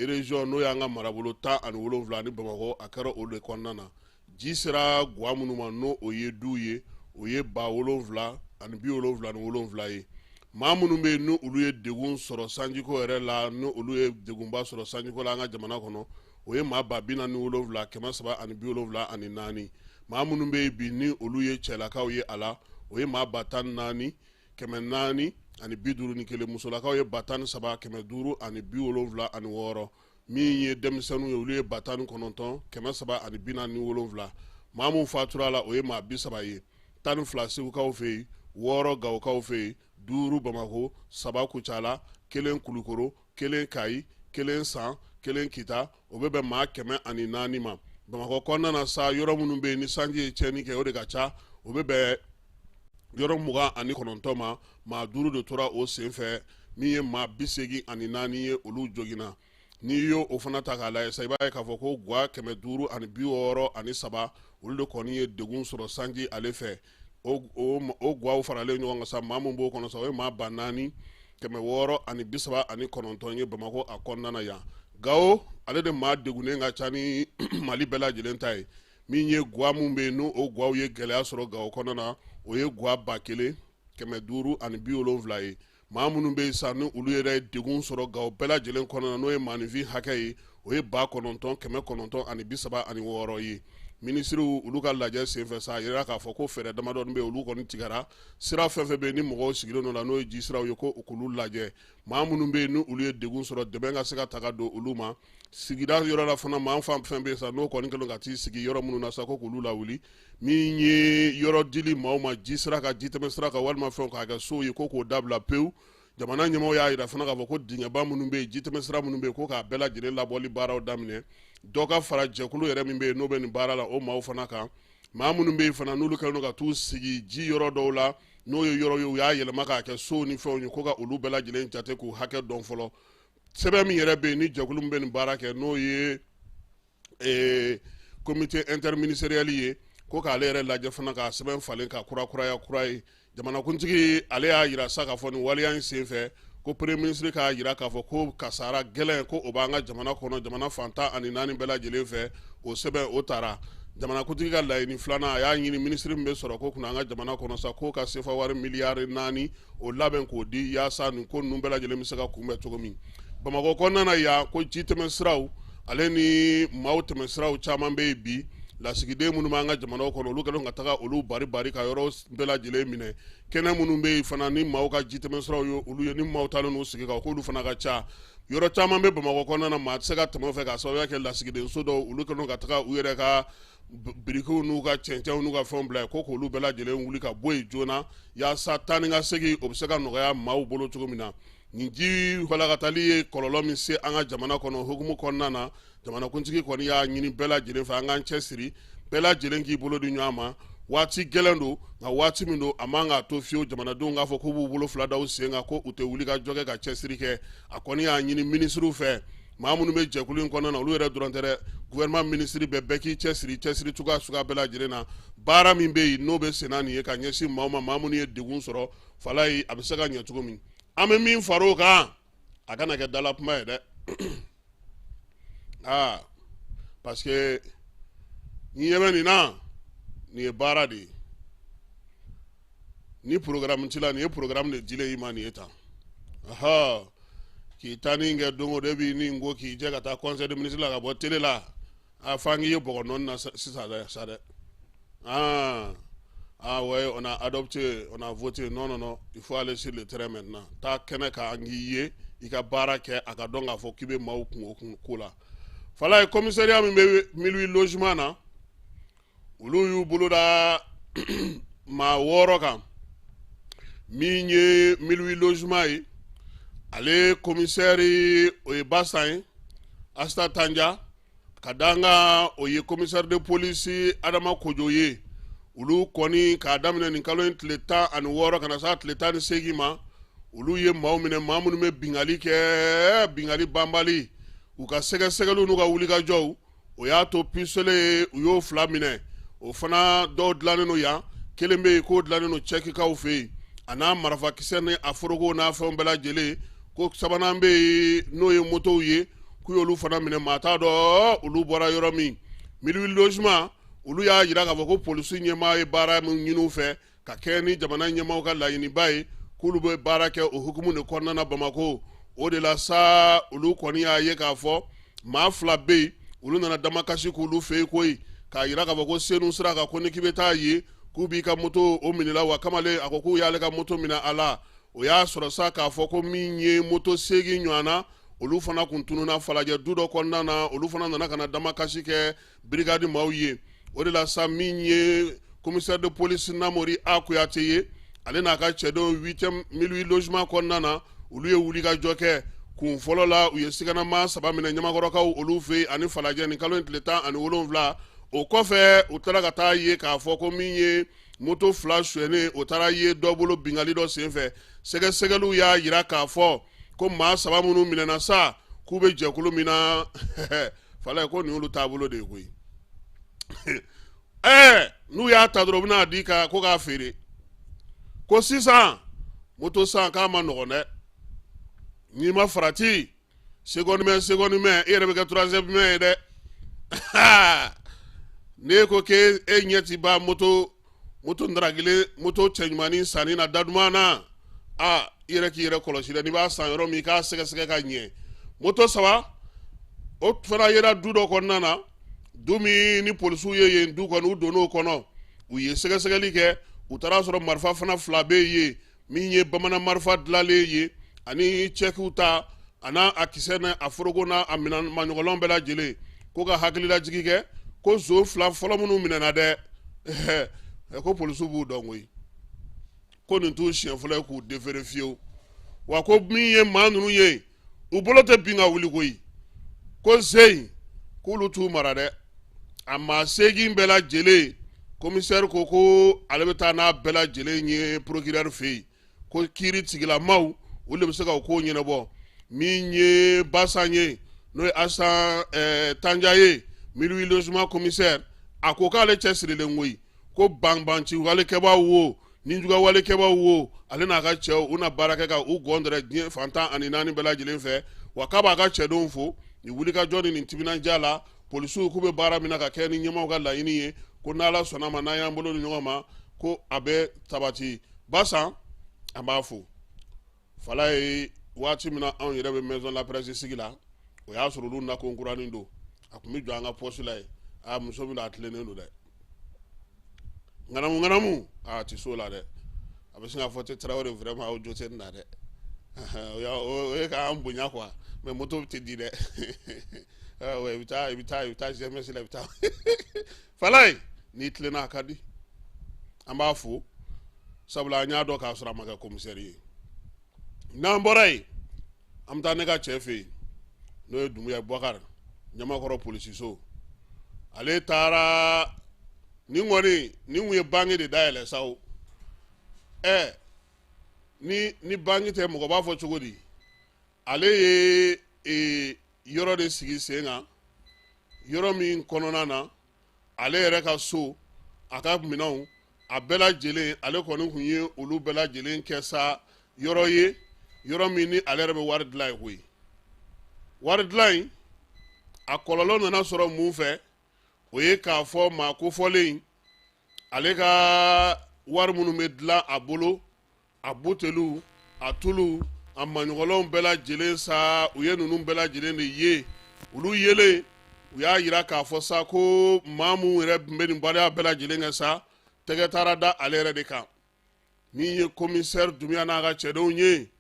région n'o y'an ka marabolo 17 ni Bamakɔ a kɛra o de kɔnɔna na ji sera guwa minnu ma n'o o ye du ye o ye 777 ye maa minnu bɛ yen n'olu ye degun sɔrɔ sanjiko yɛrɛ la n'olu ye degunba sɔrɔ sanjiko la an ka jamana kɔnɔ o ye maa 47 774 maa minnu bɛ yen bi ni olu ye cɛlakaw ye a la o ye maa 14 451 musolakaw ye 13 576 min ye denmisɛnninw ye olu ye 19 747 maa mun fatura la o ye maa 30 ye 12 segukaw fɛ yen 6 gawukaw fɛ yen 5 Bamakɔ 7 Kucala 1 Kulukoro 1 Kayi 1 San 1 Kita o bɛ bɛn maa 104 ma Bamakɔ kɔnɔna na sa yɔrɔ minnu bɛ yen ni sanji ye tiɲɛni kɛ o de ka ca o bɛ bɛn yɔrɔ 29 ma maa 5 de tora o senfɛ min ye maa 84 ye olu joginna n'i y'o o fana ta k'a lajɛ sa i b'a ye k'a fɔ ko guwa 563 olu de kɔni ye degun sɔrɔ sanji ale fɛ o guwaw faralen ɲɔgɔn kan sa maa mun b'o kɔnɔ sa o ye maa 4 639 ye Bamakɔ a kɔnɔna na yan Gao ale de maa degunnen ka ca ni Mali bɛɛ lajɛlen ta ye min ye guwa mun bɛ yen n'o guwaw ye gɛlɛya sɔrɔ Gao kɔnɔna na o ye guwa 1570 ye maa minnu bɛ yen sa ni olu yɛrɛ ye degun sɔrɔ Gao bɛɛ lajɛlen kɔnɔna na n'o ye maaninfin hakɛ ye o ye 9,976 ye ministre olu ka lajɛ senfɛ sa yira k'a fɔ ko fɛɛrɛ damadɔ bɛ olu kɔni tigɛra sira fɛn fɛn bɛ yen ni mɔgɔw sigilen don la n'o ye ji siraw ye ko k'olu lajɛ maa minnu bɛ yen ni olu ye degun sɔrɔ dɛmɛ ka se ka ta ka don olu ma sigida yɔrɔ la fana maa fan fɛn bɛ yen sa n'o kɔni kɛlen ka t'i sigi yɔrɔ minnu na sa ko k'olu lawuli min ye yɔrɔ dili maaw ma ji sira kan ji tɛmɛ sira kan walima fɛnw k'a kɛ sow ye ko k'o dabila pewu jamana ɲɛmɔgɔw y'a jira fana k'a fɔ ko dingɛba minnu bɛ yen ji tɛmɛ sira minnu bɛ yen ko k'a bɛɛ lajɛlen labɔli baaraw daminɛ dɔ ka fara jɛkulu yɛrɛ min bɛ yen n'o bɛ nin baara la o maaw fana kan maa minnu bɛ yen fana n'olu kɛlen don ka t'u sigi ji yɔrɔ dɔw la n'o ye yɔrɔ ye u y'a yɛlɛma k'a kɛ sow ni fɛnw ye ko ka olu bɛɛ lajɛlen jate k'u hakɛ dɔn fɔlɔ sɛbɛn min yɛrɛ bɛ yen ni jɛkulu min bɛ nin baara kɛ n'o ye comité interministériel ye ko k'ale yɛrɛ lajɛ fana k'a sɛbɛn falen ka kurakuraya kura ye jamanakuntigi ale y'a jira sa k'a fɔ nin waleya in senfɛ ko premier ministre k'a jira k'a fɔ ko kasara gɛlɛn ko o b'an ka jamana kɔnɔ jamana fantan ani naani bɛɛ lajɛlen fɛ o sɛbɛn o taara jamanakuntigi ka laɲini filanan a y'a ɲini ministre min bɛ sɔrɔ ko kunna an ka jamana kɔnɔ sa k'o ka sefa wari miliyari 4 o labɛn k'o di yaasa nin ko ninnu bɛɛ lajɛlen bɛ se ka kunbɛn cogo min bamakɔ kɔnɔna na yan ko ji tɛmɛ siraw ale ni maaw tɛmɛ siraw caman bɛ yen bi lasigiden minnu b'an ka jamanaw kɔnɔ olu kɛlen ka taga olu bari ka yɔrɔ bɛɛ lajɛlen minɛ kɛnɛ minnu bɛ yen fana ni maaw ka ji tɛmɛ siraw ye olu ye ni maaw talen n'u sigi kan k'olu fana ka ca yɔrɔ caman bɛ bamakɔ kɔnɔna na maa tɛ se ka tɛmɛ o fɛ k'a sababuya kɛ lasigiden so dɔw olu kɛlen ka taga u yɛrɛ ka birikiw n'u ka cɛncɛnw n'u ka fɛnw bila ko k'olu bɛɛ lajɛlen wuli ka bɔ yen joona yaasa taa ni ka segin o bɛ se ka nɔgɔya maaw bolo cogo min na nin ji walakatali ye kɔlɔlɔ min se an ka jamana kɔnɔ hukumu kɔnɔna na jamanakuntigi kɔni y'a ɲini bɛɛ lajɛlen fɛ an k'an cɛsiri bɛɛ lajɛlen k'i bolo di ɲɔgɔn ma waati gɛlɛn don nka waati min don a man k'a to fiyewu jamanadenw k'a fɔ k'u b'u bolo fila da u sen kan ko u tɛ wuli ka jɔ kɛ ka cɛsiri kɛ a kɔni y'a ɲini minisiriw fɛ maa minnu bɛ jɛkulu in kɔnɔna na olu yɛrɛ dɔrɔn tɛ dɛ gouvernement minisiri bɛɛ k'i cɛsiri cogoya suguya bɛɛ lajɛlen na baara min bɛ yen n'o bɛ sen n'a nin ye ka ɲɛsin maaw ma maa minnu ye degun sɔrɔ fala ye a bɛ se ka ɲɛ cogo min an bɛ min far'o kan a kana kɛ dala kuma ye dɛ parce que ni ɲɛ bɛ nin na nin ye baara de ye ni programme t'i la nin ye programme de dilen i ma nin ye tan k'i taa nin kɛ don o don e b'i nin ko k'i jɛ ka taa conseil de ministre la ka bɔ télé la f'an k'i ye bɔgɔ nɔɔni na sisan dɛ sa dɛ ouais on a adopté on a voté non il faut aller sur le terrain maintenant taa kɛnɛ kan an k'i ye i ka baara kɛ a ka dɔn k'a fɔ k'i bɛ maaw kun o ko la fala ye commissariat min bɛ 1008 logement na olu y'u bolo da maa 6 kan min ye 1008 logement ye ale commissaire o ye Basan ye Asta Tanja ka danga o ye commissaire de police Adama Kojo ye olu kɔni k'a daminɛ nin kalo in tile 16 kana se tile 18 ma olu ye maaw minɛ maa minnu bɛ bingali kɛ bingali banbali u ka sɛgɛsɛgɛliw n'u ka wulikajɔw o y'a to pisole u y'o 2 minɛ o fana dɔw dilannen no yan kelen bɛ yen k'o dilannen no cɛkikaw fɛ yen a n'a marifakisɛ ni a foroko n'a fɛnw bɛɛ lajɛlen ko sabanan bɛ yen n'o ye motow ye k'u y'olu fana minɛ maa t'a dɔn olu bɔra yɔrɔ min 1008 logement olu y'a jira k'a fɔ ko polisi ɲɛmaa ye baara min ɲini u fɛ ka kɛ ni jamana ɲɛmaaw ka laɲiniba ye k'olu bɛ baara kɛ o hukumu de kɔnɔna na Bamako o de la sa olu kɔni y'a ye k'a fɔ maa 2 bɛ yen olu nana damakasi k'olu fɛ yen koyi k'a jira k'a fɔ ko senu sira kan ko ni k'i bɛ taa ye k'u b'i ka moto o minɛla wa kamalen a ko k'u y'ale ka moto minɛ a la o y'a sɔrɔ sa k'a fɔ ko min ye moto 8 ɲɔgɔnna olu fana kun tununa Falajɛ du dɔ kɔnɔna na olu fana nana ka na damakasi kɛ brigade maaw ye o de la sa min ye commissaire de police Namori A Kuyate ye ale n'a ka cɛdenw 1008 logement kɔnɔna na olu ye wuli ka jɔ kɛ kun fɔlɔ la u ye siganama 3 minɛ ɲamakɔrɔkaw olu fɛ ani Falajɛ nin kalo in tile 17 o kɔfɛ u taara ka taa ye k'a fɔ ko min ye moto 2 suɲɛnen o taara ye dɔ bolo bingali dɔ senfɛ sɛgɛsɛgɛliw y'a jira k'a fɔ ko maa 3 minnu minɛna sa k'u bɛ jɛkulu min na fala ko nin olu taabolo de ye koyi n'u y'a ta dɔrɔn u bɛna di ka ko k'a feere ko sisan moto san k'a ma nɔgɔn dɛ n'i ma farati seconde main e yɛrɛ bɛ kɛ 3e main ye dɛ ne ko k'e ɲɛ ti ba moto ndaragile moto cɛɲumanin sanni na daduma na i yɛrɛ k'i yɛrɛ kɔlɔsi dɛ n'i b'a san yɔrɔ min k'a sɛgɛsɛgɛ ka ɲɛ moto 3 o fana yera du dɔ kɔnɔna na dumi ni polisiw ye yen du kɔnɔ u donn'o kɔnɔ u ye sɛgɛsɛgɛli kɛ u taara sɔrɔ marifa fana 2 bɛ yen min ye bamanan marifa dilanlen ye ani cɛkiw ta ana a kisɛ n'a a foroko n'a a maɲɔgɔnlɔn bɛɛ lajɛlen ko ka hakililajigi kɛ ko zo 2 fɔlɔ minnu minɛna dɛ ko polisiw b'u dɔn koyi ko nin t'u siɲɛ fɔlɔ ye k'u defere fiyewu wa ko min ye maa ninnu ye u bolo tɛ bin ka wuli koyi ko zeyi k'olu t'u mara dɛ a maa 8 bɛɛ lajɛlen commissaire ko ale bɛ taa n'a bɛɛ lajɛlen ye procureur fɛ yen ko kiiri tigilamaw olu de bɛ se ka o ko ɲɛnabɔ min ye Basan ye n'o ye Asan Tanja ye milieu logement commissaire a ko k'ale cɛsirilen koyi ko banbanci walekɛbaaw wo ninjuguya walekɛbaaw wo ale n'a ka cɛw u na baara kɛ ka u gɔndɛrɛ diɲɛ fantan ani 4 bɛɛ lajɛlen fɛ wa k'a b'a ka cɛdenw fo ni wulikajɔ ni nin timinandiya la polisiw k'u bɛ baara min na ka kɛ ni ɲɛmaaw ka laɲini ye ko n'Ala sɔnna ma n'an y'an bolo ni ɲɔgɔn ma ko a bɛ sabati Basan an b'a fo fala ye waati min na anw yɛrɛ bɛ maison la presse sigi la o y'a sɔrɔ olu nakonkuranin don a tun bɛ jɔ an ka poste la ye a muso min a tilennen don dɛ ŋanamu a tɛ so la dɛ a bɛ sin ka fɔ te Tarawele vraiment aw jo tɛ nin na dɛ o ye k'an bonya quoi mais moto tɛ di dɛ i bɛ taa GMS la i bɛ taa fala ye n'i tilenna a ka di an b'a fo sabula an y'a dɔn k'a sɔrɔ a ma kɛ commissaire ye n'an bɔra yen an bɛ taa ne ka cɛ fɛ yen n'o ye Dumuya Bubakari Ɲamakɔrɔ polisiso ale taara nin kɔni nin kun ye banque de dayɛlɛ sa o ni banque tɛ mɔgɔ b'a fɔ cogo di ale ye yɔrɔ de sigi sen kan yɔrɔ min kɔnɔna na ale yɛrɛ ka so a ka minɛnw a bɛɛ lajɛlen ale kɔni kun ye olu bɛɛ lajɛlen kɛ sa yɔrɔ ye yɔrɔ min ni ale yɛrɛ bɛ wari dilan ye koyi wari dilan in a kɔlɔlɔ nana sɔrɔ mun fɛ o ye k'a fɔ maa kofɔlen ale ka wari minnu bɛ dilan a bolo a buteliw a tulu a maɲɔgɔnlɔnw bɛɛ lajɛlen sa u ye ninnu bɛɛ lajɛlen de ye olu yelen u y'a yira k'a fɔ sa ko maa mun yɛrɛ bɛ nin baara bɛɛ lajɛlen kɛ sa tɛgɛ taara da ale yɛrɛ de kan min ye commissaire Dumuya n'a ka cɛdenw ye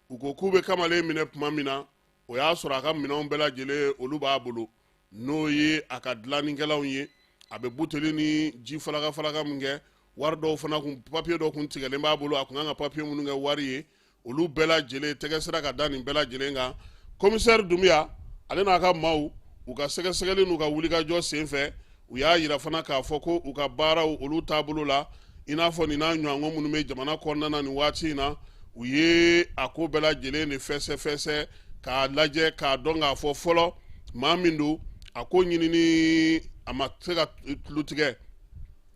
u ko k'u bɛ kamalen minɛ tuma min na o y'a sɔrɔ a ka minɛnw bɛɛ lajɛlen olu b'a bolo n'o ye a ka dilannikɛlaw ye a bɛ buteli ni ji falaka min kɛ wari dɔw fana kun papier dɔw kun tigɛlen b'a bolo a kun kan ka papier minnu kɛ wari ye olu bɛɛ lajɛlen tɛgɛ sera ka da nin bɛɛ lajɛlen kan commissaire Dumuya ale n'a ka maaw u ka sɛgɛsɛgɛli n'u ka wulikajɔ sen fɛ u y'a yira fana k'a fɔ ko u ka baaraw olu taabolo la i n'a fɔ nin n'a ɲɔgɔn minnu bɛ jamana kɔnɔna na nin waati in na u ye a ko bɛɛ lajɛlen de fɛsɛ k'a lajɛ k'a dɔn k'a fɔ fɔlɔ maa min don a ko ɲinini a ma se ka tulu tigɛ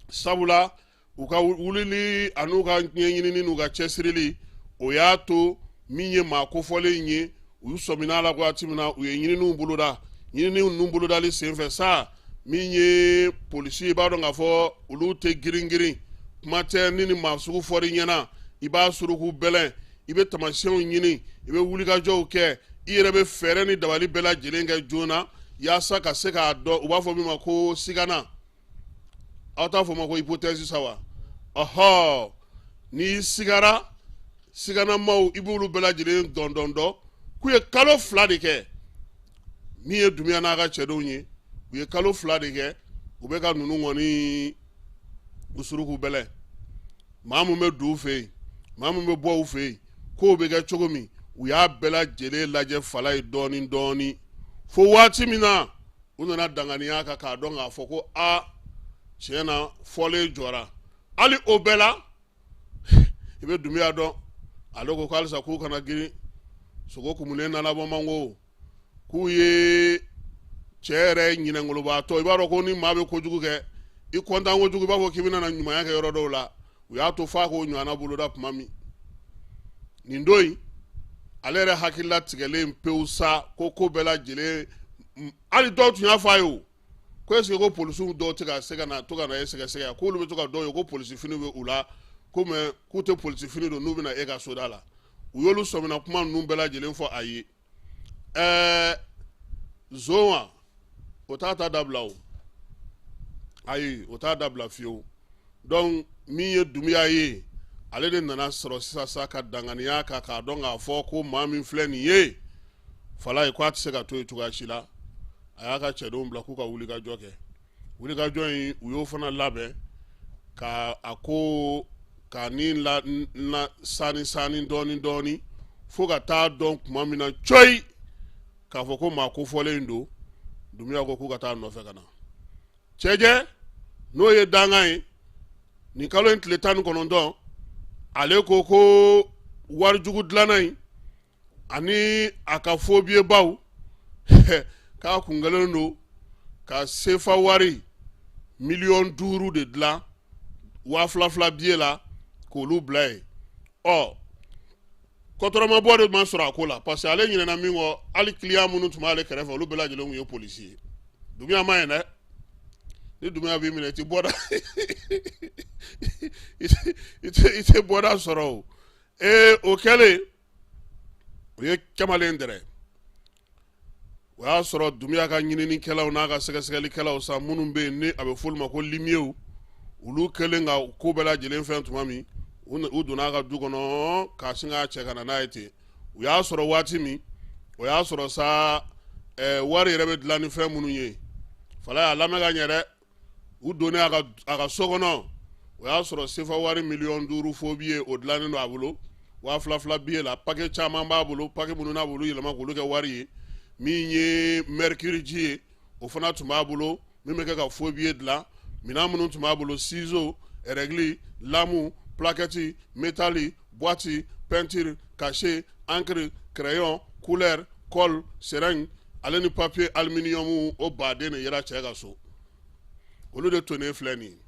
sabula u ka wulili an'u ka ɲɛɲinini n'u ka cɛsirili o y'a to min ye maa kofɔlen ye u sɔmin'a la waati min na u ye ɲininiw boloda ɲininiw ninnu bolodali senfɛ sa min ye polisi i b'a dɔn k'a fɔ olu tɛ girin kuma tɛ ni maa sugu fɔr'i ɲɛna i b'a suruku bɛlɛn i bɛ tamasiyɛnw ɲini i bɛ wulikajɔw kɛ i yɛrɛ bɛ fɛɛrɛ ni dabali bɛɛ lajɛlen kɛ joona yaasa ka se k'a dɔn u b'a fɔ min ma ko sigana aw t'a fɔ ma ko hypothèse sa wa ɔhɔ n'i sigara siganamaw i b'olu bɛɛ lajɛlen dɔn k'u ye kalo 2 de kɛ min ye Dumuya n'a ka cɛdenw ye u ye kalo 2 de kɛ u bɛ ka ninnu kɔni u suruku bɛlɛn maa mun bɛ don u fɛ yen maa mun bɛ bɔ u fɛ yen k'o bɛ kɛ cogo min u y'a bɛɛ lajɛlen lajɛ fala ye dɔɔni fo waati min na u nana danganiya kan k'a dɔn k'a fɔ ko a tiɲɛ na fɔlen jɔra hali o bɛɛ la i bɛ Dumuya dɔn ale ko halisa k'u kana girin sogo kumulen nana bɔ mango k'u ye cɛ yɛrɛ ɲinɛnkolobaatɔ i b'a dɔn ko ni maa bɛ kojugu kɛ i kɔntan kojugu i b'a fɔ k'i bɛna na ɲumanya kɛ yɔrɔ dɔw la u y'a to f'a k'o ɲɔgɔnna boloda tuma min nin don in ale yɛrɛ hakilila tigɛlen pewu sa ko bɛɛ lajɛlen hali dɔw tun y'a fɔ a ye o ko est-ce que ko polisiw dɔw tɛ ka se ka na to ka na e sɛgɛsɛgɛ k'olu bɛ to ka dɔw ye ko polisi fini bɛ u la ko mɛ k'u tɛ polisi fini don n'u bɛna e ka soda la u y'olu sɔmina kuma ninnu bɛɛ lajɛlen fɔ a ye zon wa o t'a ta dabila o ayi o t'a dabila fiyewu donc min ye Dunbiya ye ale de nana sɔrɔ sisan sa ka danganiya kan k'a dɔn k'a fɔ ko maa min filɛ nin ye Falaye ko a tɛ se ka to yen cogoya si la a y'a ka cɛdenw bila k'u ka wulikajɔ kɛ wulikajɔ in u y'o fana labɛn ka a ko ka ni la sani dɔɔni fo ka taa dɔn tuma min na coyi k'a fɔ ko maa kofɔlen don Dunbiya ko k'u ka taa nɔfɛ ka na cɛjɛ n'o ye dangan ye nin kalo in tile 19 ale ko warijugu dilanna in ani a ka fɔbiyebaw k'a kun gɛlɛn don ka sefa wari $5,000,000 de dilan 2,000 billet la k'olu bila yen kɔtɔrɔmabɔ de ma sɔrɔ a ko la parce que ale ɲinɛna min kɔ hali client minnu tun b'ale kɛrɛfɛ olu bɛɛ lajɛlen tun ye polisi ye Dunbiya ma ɲi dɛ ni Dunbiya b'i minɛ i tɛ bɔda i tɛ bɔda sɔrɔ o o kɛlen o ye Kamalen dɛrɛ o y'a sɔrɔ Dunbiya ka ɲininikɛlaw n'a ka sɛgɛsɛgɛlikɛlaw sa minnu bɛ yen ni a bɛ f'olu ma ko limiers olu kɛlen ka ko bɛɛ lajɛlen fɛn tuma min u donna a ka du kɔnɔ k'a sin k'a cɛ ka na n'a ye ten u y'a sɔrɔ waati min o y'a sɔrɔ sa wari yɛrɛ bɛ dilan ni fɛn minnu ye Falaye a lamɛn ka ɲɛ dɛ u donnen a ka so kɔnɔ o y'a sɔrɔ sefa wari $5,000,000 fo billet o dilannen don a bolo 2,000 billet la paquet caman b'a bolo paquet minnu n'a bolo yɛlɛma k'olu kɛ wari ye min ye mercure ji ye o fana tun b'a bolo min bɛ kɛ ka fo billet dilan minɛn minnu tun b'a bolo ciseaux règle lamu plaquette métal boîte peinture cachet encre crayon couleur colle seringue ale ni papier aluminium o baden de yera cɛ ka so olu de tonnen filɛ nin ye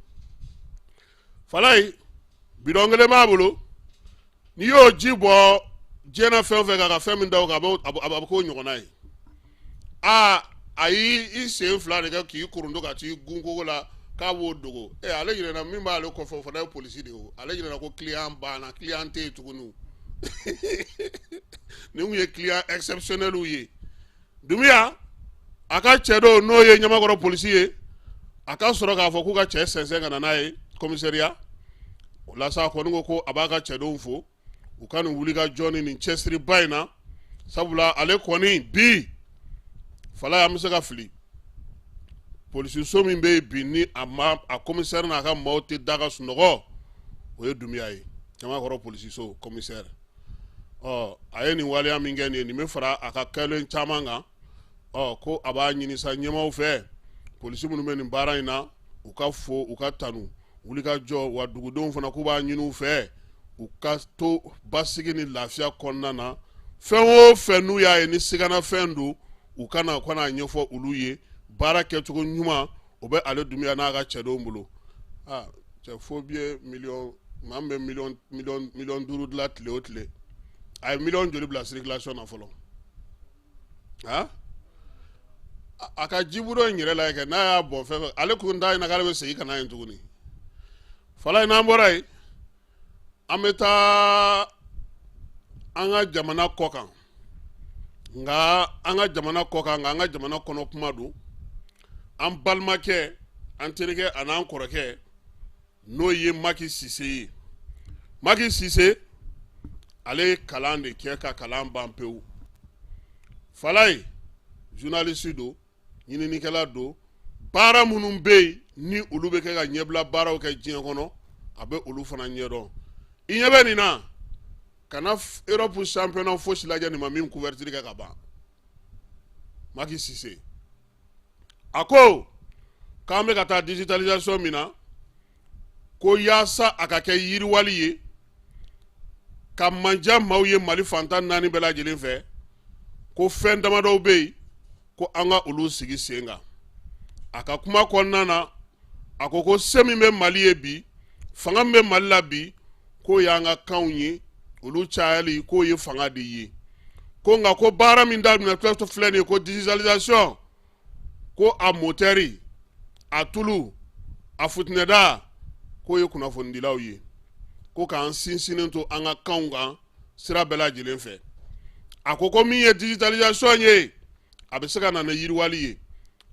Falaye bidon kelen b'a bolo n'i y'o ji bɔ diɲɛna fɛn o fɛn kan ka fɛn min da o kan a bɛ k'o ɲɔgɔnna ye a y'i sen 2 de kɛ k'i kurunto ka t'i gun kogo la k'a b'o dogo ale ɲinɛna min b'ale kɔfɛ o fana ye polisi de ye ale ɲinɛna ko client banna client tɛ yen tuguni nin kun ye client exceptionnel ye Dunbiya a ka cɛ dɔw n'o ye Ɲamakɔrɔ polisi ye a ka sɔrɔ k'a fɔ k'u ka cɛ sɛnsɛn ka na n'a ye commissariat o la sa a kɔni ko a b'a ka cɛdenw fo u ka nin wulikajɔ ni nin cɛsiriba in na sabula ale kɔni bi Falaye an bɛ se ka fili polisi so min bɛ yen bi ni a commissaire n'a ka maaw tɛ da ka sunɔgɔ o ye Dunbiya ye Ɲamakɔrɔ polisi so commissaire a ye nin waleya min kɛ nin ye nin bɛ fara a ka kɛlen caman kan ko a b'a ɲini sa ɲɛmaaw fɛ polisi minnu bɛ nin baara in na u ka fo u ka tanu wulikajɔ wa dugudenw fana k'u b'a ɲini u fɛ u ka to basigi ni lafiya kɔnɔna na fɛn o fɛn n'u y'a ye ni sigana fɛn don u kana ɲɛfɔ olu ye baara kɛcogo ɲuman o bɛ ale Dunbiya n'a ka cɛdenw bolo cɛ fo billet maa min bɛ $5,000,000 dilan tile o tile a ye $1,000,000 joli bila circulation na fɔlɔ a ka jiburo in yɛrɛ la kɛ n'a y'a bɔn fɛn ale kun t'a ɲɛna k'ale bɛ segin ka na yen tuguni Falaye n'an bɔra yen an bɛ taa an ka jamana kɔ kan nka an ka jamana kɔnɔ kuma don an balimakɛ an terikɛ a n'an kɔrɔkɛ n'o ye Macky Cisse ye Macky Cisse ale ye kalan de kɛ ka kalan ban pewu Falaye journaliste don ɲininikɛla don baara minnu bɛ yen ni olu bɛ kɛ ka ɲɛbila baaraw kɛ diɲɛ kɔnɔ a bɛ olu fana ɲɛdɔn i ɲɛ bɛ nin na kana Europe championnat fosi lajɛ nin ma min couverture kɛ ka ban Macky Cisse a ko k'an bɛ ka taa digitalisation min na ko yaasa a ka kɛ yiriwali ye ka manja maaw ye Mali fantan 4 bɛɛ lajɛlen fɛ ko fɛn damadɔw bɛ yen ko an ka olu sigi sen kan a ka kuma kɔnɔna na a ko se min bɛ Mali ye bi fanga min bɛ Mali la bi k'o y'an ka kanw ye olu cayali k'o ye fanga de ye ko nka ko baara min daminɛ filɛ nin ye ko digitalisation ko a motɛri a tulu a futinɛda k'o ye kunnafonidilaw ye ko k'an sinsinnen to an ka kanw kan sira bɛɛ lajɛlen fɛ a ko min ye digitalisation ye a bɛ se ka na ni yiriwali ye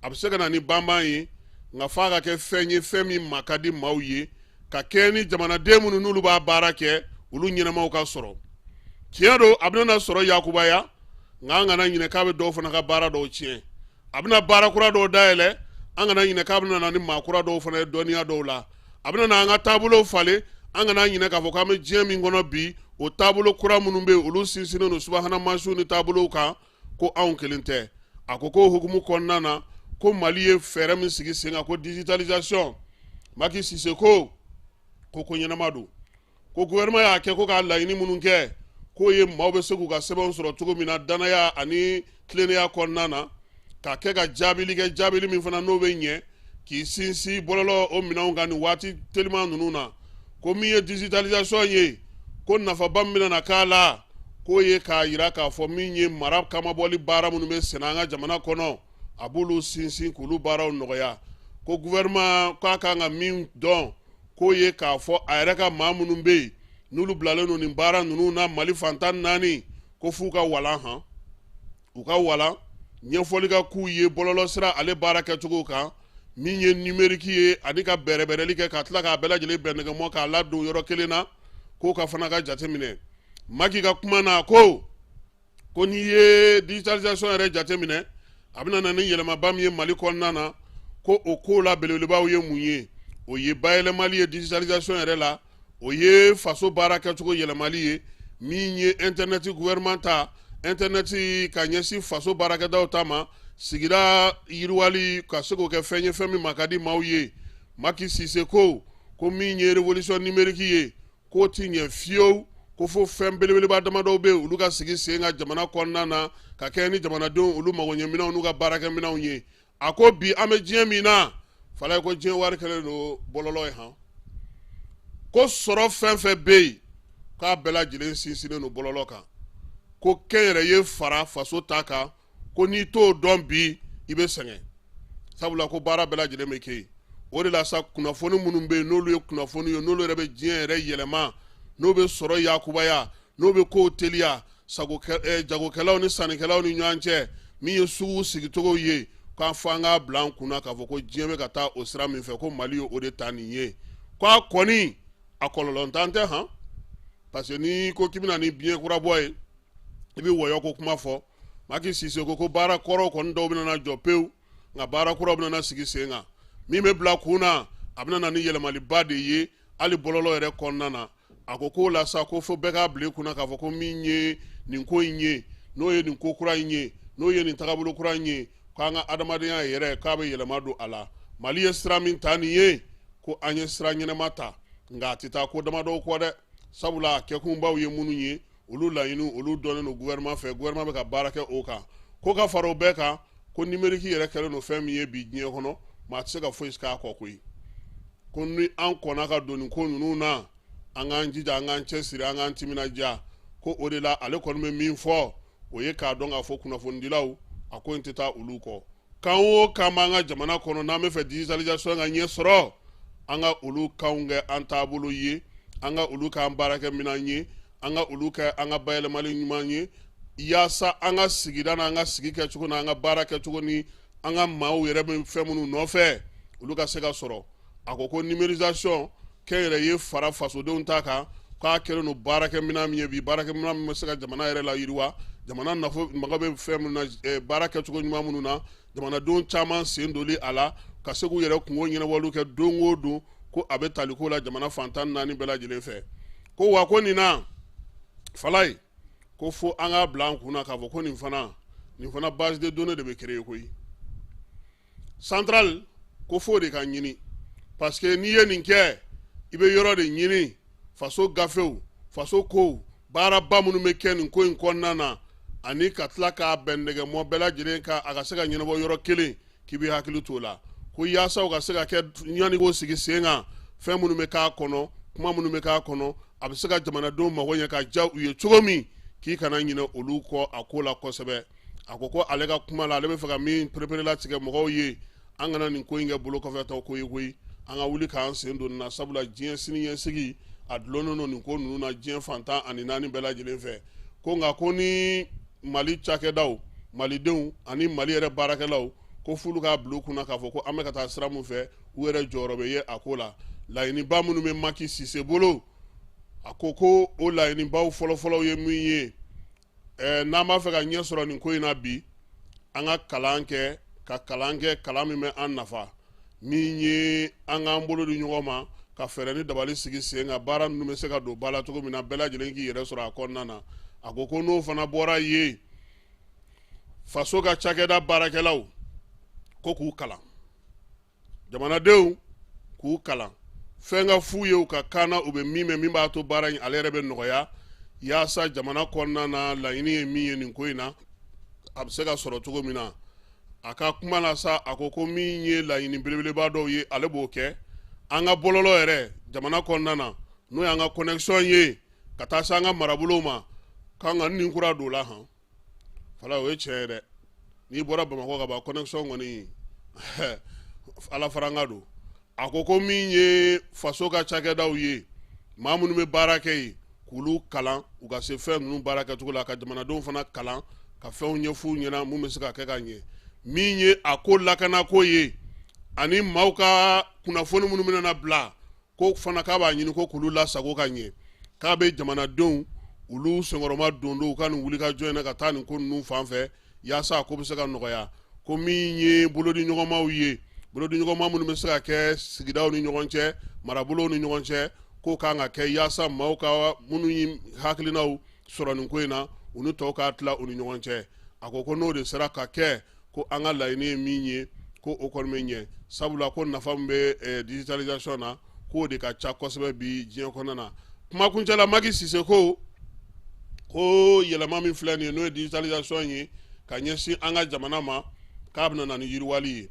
a bɛ se ka na ni banban ye nga fa ka kɛ fɛn ye fɛn min ma ka di maaw ye ka kɛ ni jamanaden minnu n'olu b'a baara kɛ olu ɲɛnamaw ka sɔrɔ tiɲɛ don a bɛna sɔrɔ yakubaya nga an kana ɲinɛ k'a bɛ dɔw fana ka baara dɔw tiɲɛ a bɛna baara kura dɔw dayɛlɛ an kana ɲinɛ k'a bɛna na ni maa kura dɔw fana ye dɔnniya dɔw la a bɛna na an ka taabolow falen an kana ɲinɛ k'a fɔ k'an bɛ diɲɛ min kɔnɔ bi o taabolo kura minnu bɛ yen olu sinsinnen don subahana mansiw ni taabolow kan ko anw kelen tɛ a ko k'o hukumu kɔnɔna na ko Mali ye fɛɛrɛ min sigi sen kan ko digitalisation Macky Sise ko ɲɛnama don ko gouvernement y'a kɛ ko k'a laɲini minnu kɛ k'o ye maaw bɛ se k'u ka sɛbɛnw sɔrɔ cogo min na danaya ani tilennenya kɔnɔna na k'a kɛ ka jaabili kɛ jaabili min fana n'o bɛ ɲɛ k'i sinsin bɔlɔlɔ o minɛnw kan nin waati teliman ninnu na ko min ye digitalisation ye ko nafaba min bɛna k'a la k'o ye k'a yira k'a fɔ min ye mara kamabɔli baara minnu bɛ senna an ka jamana kɔnɔ a b'olu sinsin k'olu baaraw nɔgɔya ko gouvernement k'a kan ka min dɔn k'o ye k'a fɔ a yɛrɛ ka maa minnu bɛ yen n'olu bilalen don nin baara ninnu na Mali fantan naani ko f'u ka walan han u ka walan ɲɛfɔli ka k'u ye bɔlɔlɔ sira ale baara kɛcogo kan min ye numérique ye ani ka bɛrɛbɛrɛli kɛ ka tila k'a bɛɛ lajɛlen bɛn nɛgɛmɔ k'a ladon yɔrɔ kelen na k'o ka fana ka jateminɛ Macky ka kuma na ko n'i ye digitalisation yɛrɛ jateminɛ a bɛna na ni yɛlɛmaba min ye Mali kɔnɔna na ko o ko la belebelebaw ye mun ye o ye bayɛlɛmali ye digitalisation yɛrɛ la o ye faso baara kɛcogo yɛlɛmali ye min ye internet gouvernement ta internet ka ɲɛsin faso baarakɛdaw ta ma sigida yiriwali ka se k'o kɛ fɛn ye fɛn min ma ka di maaw ye Macky Sise ko min ye révolution numérique ye k'o ti ɲɛ fiyewu ko fo fɛn belebeleba damadɔw bɛ olu ka sigi sen ka jamana kɔnɔna na ka kɛ ni jamanadenw olu magoɲɛminɛw n'u ka baarakɛminɛw ye a ko bi an bɛ diɲɛ min na fala ye ko diɲɛ wari kɛlen don bɔlɔlɔ ye han ko sɔrɔ fɛn fɛn bɛ yen k'a bɛɛ lajɛlen sinsinnen don bɔlɔlɔ kan ko kɛnyɛrɛye fara faso ta kan ko n'i t'o dɔn bi i bɛ sɛgɛn sabula ko baara bɛɛ lajɛlen bɛ kɛ yen o de la sa kunnafoni minnu bɛ yen n'olu ye kunnafoni ye n'olu yɛrɛ bɛ diɲɛ yɛrɛ yɛlɛma n'o bɛ sɔrɔ yakubaya n'o bɛ kow teliya jagokɛlaw ni sannikɛlaw ni ɲɔgɔn cɛ min ye sugu sigicogo ye k'an fɔ an k'a bila an kunna k'a fɔ ko diɲɛ bɛ ka taa o sira min fɛ ko Mali ye o de ta nin ye k'a kɔni a kɔlɔlɔntan tɛ han parce que ni ko k'i bɛna ni biɲɛ kura bɔ ye i bɛ wɔyɔ ko kuma fɔ Macky Sise ko baara kɔrɔw kɔni dɔw bɛna jɔ pewu nka baara kuraw bɛna sigi sen kan min bɛ bila kun na a bɛna ni yɛlɛmaliba de ye hali bɔlɔlɔ yɛrɛ kɔnɔna na a ko k'o la sa ko fo bɛɛ k'a bila i kunna k'a fɔ ko min ye nin ko in ye n'o ye nin ko kura in ye n'o ye nin tagabolo kura in ye k'an ka adamadenya yɛrɛ k'a bɛ yɛlɛma don a la Mali ye sira min ta nin ye ko an ye sira ɲɛnama ta nka a tɛ taa ko damadɔw kɔ dɛ sabula kɛkunbaw ye minnu ye olu laɲiniw olu dɔnnen don gouvernement fɛ gouvernement bɛ ka baara kɛ o kan ko ka fara o bɛɛ kan ko numérique yɛrɛ kɛlen don fɛn min ye bi diɲɛ kɔnɔ maa tɛ se ka foyi k'a kɔ koyi ko ni an kɔnna ka don nin ko ninnu na an k'an jija an k'an cɛsiri an k'an timinadiya ko o de la ale kɔni bɛ min fɔ o ye k'a dɔn k'a fɔ kunnafonidilaw a ko in tɛ taa olu kɔ kan o kan b'an ka jamana kɔnɔ n'an bɛ fɛ digitalisation ka ɲɛ sɔrɔ an ka olu kanw kɛ an taabolo ye an ka olu k'an baarakɛminɛn ye an ka olu kɛ an ka bayɛlɛmali ɲuman ye yaasa an ka sigida n'an ka sigi kɛcogo n'an ka baara kɛcogo ni an ka maaw yɛrɛ bɛ fɛn minnu nɔfɛ olu ka se ka sɔrɔ a ko numérisation kɛnyɛrɛye fara fasodenw ta kan k'a kɛlen don baarakɛminɛn min ye bi baarakɛminɛn min bɛ se ka jamana yɛrɛ la yiriwa jamana nafo mago bɛ fɛn minnu na baara kɛcogo ɲuman minnu na jamanadenw caman sen doli a la ka se k'u yɛrɛ kungo ɲɛnabɔliw kɛ don o don ko a bɛ tali ko la jamana fantan naani bɛɛ lajɛlen fɛ ko wa ko nin na falaye ko fo an k'a bila an kunna k'a fɔ ko nin fana base de données de bɛ créer koyi central ko fo de ka ɲini parce que n'i ye nin kɛ i bɛ yɔrɔ de ɲini faso gafew faso kow baaraba minnu bɛ kɛ nin ko in kɔnɔna na ani ka tila k'a bɛn nɛgɛmɔ bɛɛ lajɛlen kan a ka se ka ɲɛnabɔ yɔrɔ kelen k'i bɛ hakili t'o la ko yaasa o ka se ka kɛ ɲani k'o sigi sen kan fɛn minnu bɛ k'a kɔnɔ kuma minnu bɛ k'a kɔnɔ a bɛ se ka jamanadenw mago ɲɛ ka diya u ye cogo min k'i kana ɲinɛ olu kɔ a ko la kosɛbɛ a ko ale ka kuma la ale bɛ fɛ ka min perepere tigɛ mɔgɔw ye an kana nin ko in kɛ bolo kɔfɛtɔ ko ye koyi an ka wuli k'an sen don nin na sabula diɲɛ sini ɲɛsigi a dulonnen don nin ko ninnu na diɲɛ fantan ani naani bɛɛ lajɛlen fɛ ko nka ko ni Mali cakɛdaw malidenw ani Mali yɛrɛ baarakɛlaw ko fulu ka bila u kunna k'a fɔ ko an bɛ ka taa sira mun fɛ u yɛrɛ jɔyɔrɔ bɛ ye a ko la laɲiniba minnu bɛ Macky Sise bolo a ko ko o laɲinibaw fɔlɔfɔlɔ ye min ye n'an b'a fɛ ka ɲɛ sɔrɔ nin ko in na bi an ka kalan kɛ kalan min bɛ an nafa min ye an k'an bolo di ɲɔgɔn ma ka fɛɛrɛ ni dabali sigi sen kan baara ninnu bɛ se ka don ba la cogo min na bɛɛ lajɛlen k'i yɛrɛ sɔrɔ a kɔnɔna na a ko n'o fana bɔra yen faso ka cakɛda baarakɛlaw ko k'u kalan jamanadenw k'u kalan fɛn ka f'u ye u ka kaana u bɛ min mɛn min b'a to baara in ale yɛrɛ bɛ nɔgɔya yaasa jamana kɔnɔna na laɲini ye min ye nin ko in na a bɛ se ka sɔrɔ cogo min na a ka kuma la sa a ko min ye laɲini belebeleba dɔw ye ale b'o kɛ an ka bɔlɔlɔ yɛrɛ jamana kɔnɔna na n'o y'an ka connexion ye ka taa se an ka marabolow ma k'an ka nin kura don o la han fala o ye tiɲɛ ye dɛ n'i bɔra Bamakɔ ka ban connexion kɔni ala faranga don a ko min ye faso ka cakɛdaw ye maa minnu bɛ baara kɛ yen k'olu kalan u ka se fɛn ninnu baara kɛcogo la ka jamanadenw fana kalan ka fɛnw ɲɛf'u ɲɛna mun bɛ se ka kɛ ka ɲɛ min ye a ko lakana ko ye ani maaw ka kunnafoni minnu bɛna bila ko fana k'a b'a ɲini ko k'olu lasago ka ɲɛ k'a bɛ jamanadenw olu senkɔrɔma don u ka nin wuli ka jɔ in na ka taa nin ko ninnu fan fɛ yaasa a ko bɛ se ka nɔgɔya ko min ye bolodiɲɔgɔnmaw ye bolodiɲɔgɔnma minnu bɛ se ka kɛ sigidaw ni ɲɔgɔn cɛ marabolow ni ɲɔgɔn cɛ k'o kan ka kɛ yaasa maaw ka minnu ye hakilinaw sɔrɔ nin ko in na u ni tɔw k'a tila u ni ɲɔgɔn cɛ a ko n'o de sera ka kɛ ko an ka laɲini ye min ye ko o kɔni bɛ ɲɛ sabula ko nafa min bɛ digitalisation na k'o de ka ca kosɛbɛ bi diɲɛ kɔnɔna na kumakuncɛla Macky Sise ko yɛlɛma min filɛ nin ye n'o ye digitalisation ye ka ɲɛsin an ka jamana ma k'a bɛna na ni yiriwali ye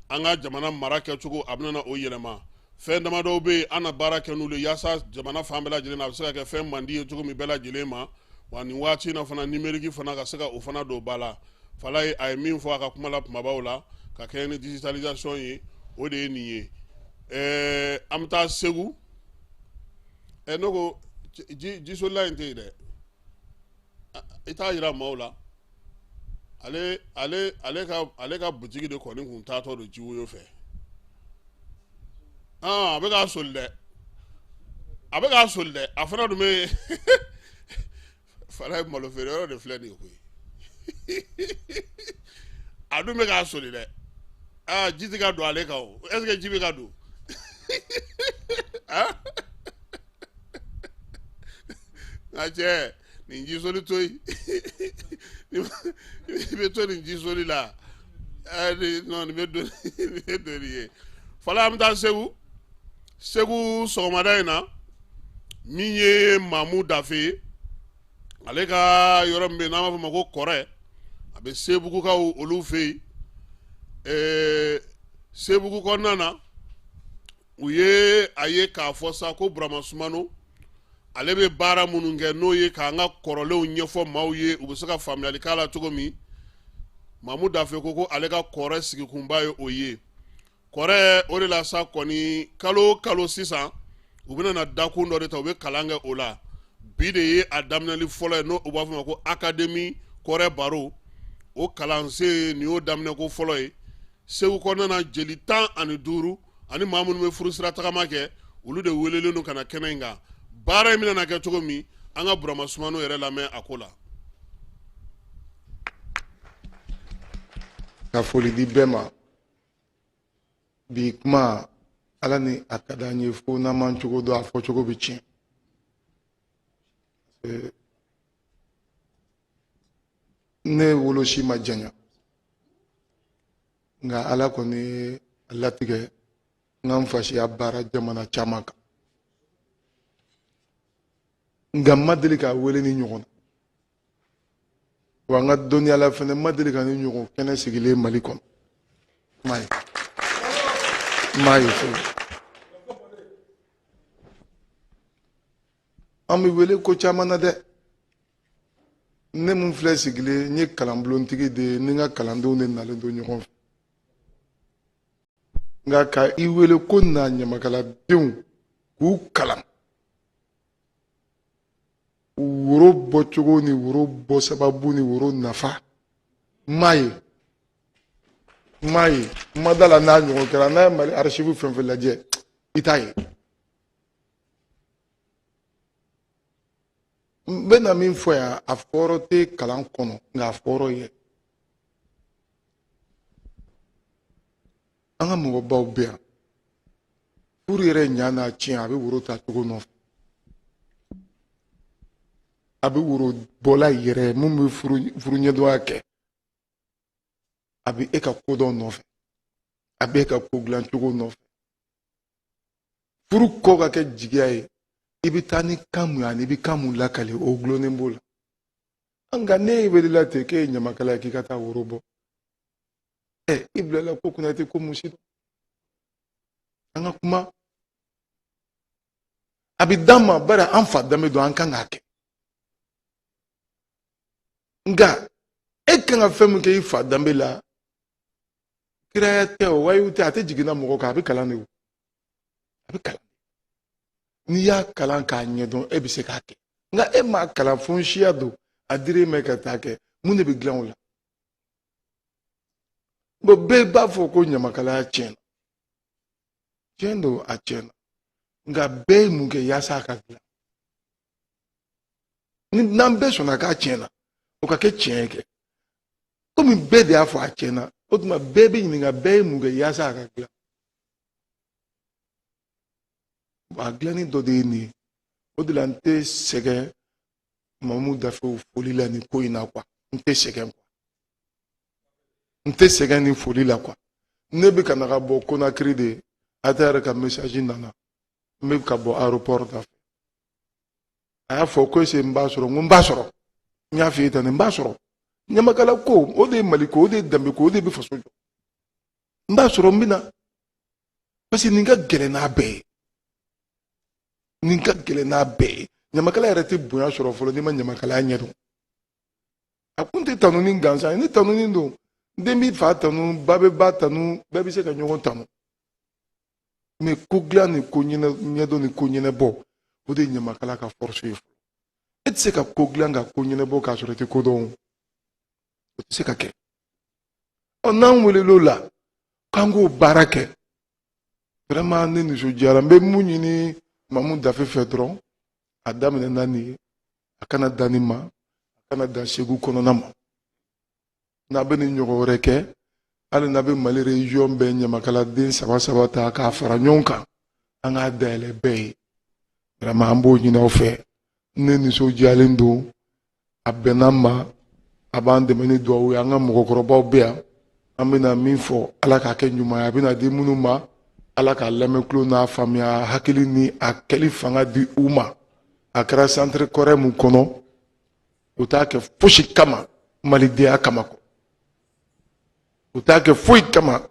an ka jamana mara kɛcogo a bɛna na o yɛlɛma fɛn damadɔw bɛ yen an na baara kɛ n'olu ye yaasa jamana fan bɛɛ lajɛlen na a bɛ se ka kɛ fɛn man di ye cogo min bɛɛ lajɛlen ma wa nin waati in na fana numérique fana ka se ka o fana don ba la fala a ye min fɔ a ka kuma la kumabaw la ka kɛ ni digitalisation ye o de ye nin ye an bɛ taa Segu ne ko jisolila in tɛ yen dɛ i t'a yira maaw la ale ka butigi de kɔni kun taatɔ don jiwoyo fɛ a bɛ k'a soli dɛ a fana dun bɛ fala ye malo feere yɔrɔ de filɛ nin ye koyi a dun bɛ k'a soli dɛ ji tɛ ka don ale kan o est ce que ji bɛ ka don nka cɛ nin jisoli to yen i bɛ to nin jisoli la nin bɛ don nin ye fala an bɛ taa Segu sɔgɔmada in na min ye Mamu Dafe ye ale ka yɔrɔ min bɛ yen n'an b'a fɔ o ma ko kɔrɛ a bɛ Sebugukaw olu fɛ yen Sebugu kɔnɔna na a ye k'a fɔ sa ko Burama Sumano ale bɛ baara minnu kɛ n'o ye k'an ka kɔrɔlenw ɲɛfɔ maaw ye u bɛ se ka faamuyali k'a la cogo min Mamu Dafe ko ale ka kɔrɛ sigikunba ye o ye kɔrɛ o de la sa kɔni kalo sisan u bɛna na dakun dɔ de ta u bɛ kalan kɛ o la bi de ye a daminɛli fɔlɔ ye n'o u b'a fɔ ma ko académie kɔrɛ baro o kalansen nin y'o daminɛ ko fɔlɔ ye Segu kɔnɔna na jeli 15 ani maa minnu bɛ furusira tagama kɛ olu de welelen don ka na kɛnɛ in kan baara in bɛna na kɛ cogo min an ka Burama Sumano yɛrɛ lamɛn a ko la. Ka foli di bɛɛ ma bi kuma ala ni a ka d'an ye fo n'an m'an cogo dɔn a fɔcogo bɛ tiɲɛ ne wolosi ma janya nka ala kɔni ye a latigɛ n ka n fasiya baara jamana caman kan nka n ma deli k'a wele ni ɲɔgɔn na wa n ka dɔnniyala fɛnɛ n ma deli ka ni ɲɔgɔn kɛnɛ sigilen Mali kɔnɔ m'a ye fɔlɔ an bɛ wele ko caman na dɛ ne mun filɛ sigilen n ye kalanbulontigi de ye ni n ka kalandenw de nalen don ɲɔgɔn fɛ nka ka i wele ko na ɲamakaladenw k'u kalan woro bɔcogo ni woro bɔ sababu ni woro nafa m'a ye Maï, Madala Nagno, Karana, archive from Village, Itaï. Ben a min fo ya a fɔrɔ tɛ kalan kɔnɔ nka a fɔrɔ ye an ka mɔgɔbaw bɛ yan furu yɛrɛ ɲa n'a tiɲɛ a bɛ woro ta cogo nɔfɛ a bɛ woro bɔla yɛrɛ mun bɛ furu ɲɛdɔnya kɛ a bɛ e ka kodɔn nɔfɛ a bɛ e ka ko dilan cogo nɔfɛ furu kɔ ka kɛ jigiya ye i bɛ taa ni kan mun ye ani i bɛ kan mun lakale o gulonnen b'o la nka ne welela ten k'e ye ɲamakala ye k'i ka taa woro bɔ i bilala ko kunna i tɛ ko mun si dɔn an ka kuma a bɛ d'an ma bari an fa danbe don an kan k'a kɛ nka e kan ka fɛn min kɛ i fa danbe la kiraya tɛ o wayiw tɛ a tɛ jiginna mɔgɔ kan a bɛ kalan de o a bɛ kalan n'i y'a kalan k'a ɲɛdɔn e bɛ se k'a kɛ nka e m'a kalan fo n siya don a dir'e ma ka taa kɛ mun de bɛ dilan o la bon bɛɛ b'a fɔ ko ɲamakalaya tiɲɛna tiɲɛ don a tiɲɛna nka bɛɛ ye mun kɛ yaasa a ka dilan n'an bɛɛ sɔnna k'a tiɲɛna o ka kɛ tiɲɛ kɛ komi bɛɛ de y'a fɔ a tiɲɛna o tuma bɛɛ bɛ ɲininka bɛɛ ye mun kɛ yaasa a ka dilan a dilanni dɔ de ye nin ye o de la n tɛ sɛgɛn Mamu Dafew foli la nin ko in na quoi n tɛ sɛgɛn quoi n tɛ sɛgɛn nin foli la quoi ne bɛ ka na ka bɔ Conakry de a ta yɛrɛ ka message nana n bɛ ka bɔ aéroport da fɛ a y'a fɔ ko ese n b'a sɔrɔ n ko n b'a sɔrɔ n y'a f'i ye tan n b'a sɔrɔ ɲamakala ko o de ye Mali ko o de ye danbe ko o de bɛ faso jɔ n b'a sɔrɔ n bɛ na parce que nin ka gɛlɛn n'a bɛɛ ye nin ka gɛlɛn n'a bɛɛ ye ɲamakala yɛrɛ tɛ bonya sɔrɔ fɔlɔ n'i ma ɲamakalaya ɲɛdɔn a kun tɛ tanu ni gansan ye ni tanunin don den b'i fa tanu ba bɛ ba tanu bɛɛ bɛ se ka ɲɔgɔn tanu mais ko dilan ni ko ɲɛdɔn ni ko ɲɛnabɔ o de ye ɲamakala ka force ye e tɛ se ka ko dilan ka ko ɲɛnabɔ k'a sɔrɔ i tɛ ko dɔn o tɛ se ka kɛ ɔ n'an welel'o la k'an k'o baara kɛ vraiment ne nisɔndiyara n bɛ mun ɲini Mamu Dafe fɛ dɔrɔn a daminɛna nin ye a kana dan nin ma a kana dan Segu kɔnɔna ma n'a bɛ nin ɲɔgɔn wɛrɛ kɛ hali n'a bɛ Mali région bɛɛ ɲamakaladen saba saba ta k'a fara ɲɔgɔn kan an k'a dayɛlɛ bɛɛ ye vraiment an b'o ɲini aw fɛ ne nisɔndiyalen don a bɛnna ma a b'an dɛmɛ ni dugawu ye an ka mɔgɔkɔrɔbaw bɛ yan an bɛna min fɔ Ala k'a kɛ ɲuman ye a bɛna di minnu ma Ala k'a lamɛn tulo n'a faamuya hakili ni a kɛli fanga di u ma a kɛra centre kɔrɛ mun kɔnɔ u t'a kɛ fosi kama malidenya kama kɔ u t'a kɛ foyi kama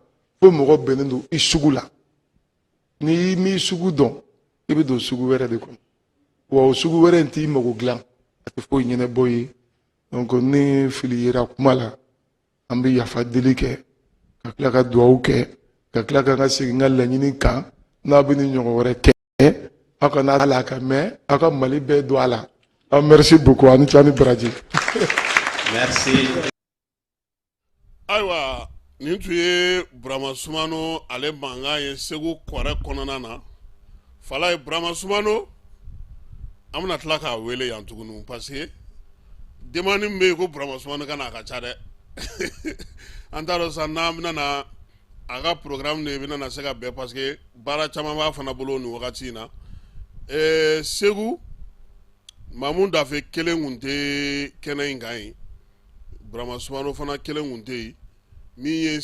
fo mɔgɔ bɛnnen don i sugu la n'i m'i sugu dɔn i bɛ don sugu wɛrɛ de kɔnɔ wa o sugu wɛrɛ in t'i mago dilan a tɛ foyi ɲɛnabɔ ye donc ni fili yera kuma la an bɛ yafa deli kɛ ka tila ka dugawu kɛ ka tila ka segin ka laɲini kan n'a bɛ ni ɲɔgɔn wɛrɛ kɛ aw kana ala ka mɛn aw ka Mali bɛɛ don a la aw merci beaucoup ani cɛ ni baraji merci. Ayiwa nin tun ye Burama Sumano ale mankan ye Segu kɔrɛ kɔnɔna na fala ye Burama Sumano an bɛna tila k'a wele yan tuguni parce que demande min bɛ yen ko Burama Sumano ka na a ka ca dɛ an t'a dɔn sisan n'an bɛna na a ka programme de bɛna na se ka bɛn parce que baara caman b'a fana bolo nin wagati in na Segu Mamu Dafe kelen kun tɛ kɛnɛ in kan yen Burama Sumano fana kelen kun tɛ yen min ye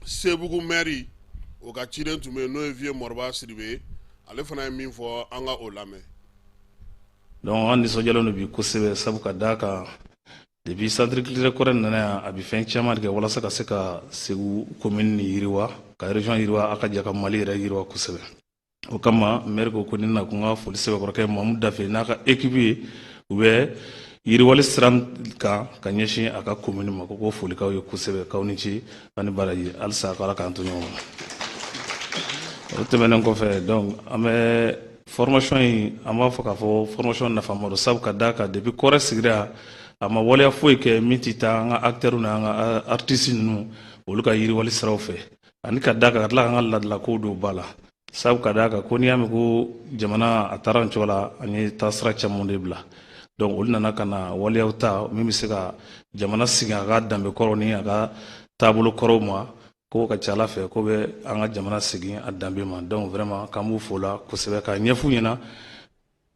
Sebugu maire o ka ciden tun bɛ yen n'o ye Vieux Moriba Sidibe ye ale fana ye min fɔ an ka o lamɛn. Donc an nisɔndiyalen don bi kosɛbɛ sabu ka d'a kan depuis centre culturel kɔrɛ nana yan a bɛ fɛn caman de kɛ walasa ka se ka Segu commune ni yiriwa ka région yiriwa a ka jɛ ka Mali yɛrɛ yiriwa kosɛbɛ o kama maire ko ni na ko n ka foli sɛbɛkɔrɔkɛ Mamu Dafe n'a ka équipe ye u bɛ yiriwali siran kan ka ɲɛsin a ka commune ma ko foli k'aw ye kosɛbɛ k'aw ni ci ani baraji halisa k'Ala k'an to ɲɔgɔn ma o tɛmɛnen kɔfɛ donc an bɛ formation in an b'a fɔ k'a fɔ formation nafama don sabu ka d'a kan depuis kɔrɛ sigira a ma waleya foyi kɛ min tɛ taa an ka acteurs na an ka artistes ninnu olu ka yiriwali siraw fɛ ani ka da ka tila ka an ka ladalakow don ba la sabu ka da kan ko n'i y'a mɛn ko jamana a taara nin cogo la an ye taa sira caman de bila donc olu nana ka na waleyaw ta min bɛ se ka jamana sigi a ka danbe kɔrɔ ni a ka taabolo kɔrɔw ma ko ka ca ala fɛ ko bɛ an ka jamana segin a danbe ma donc vraiment k'an b'u fo la kosɛbɛ k'a ɲɛf'u ɲɛna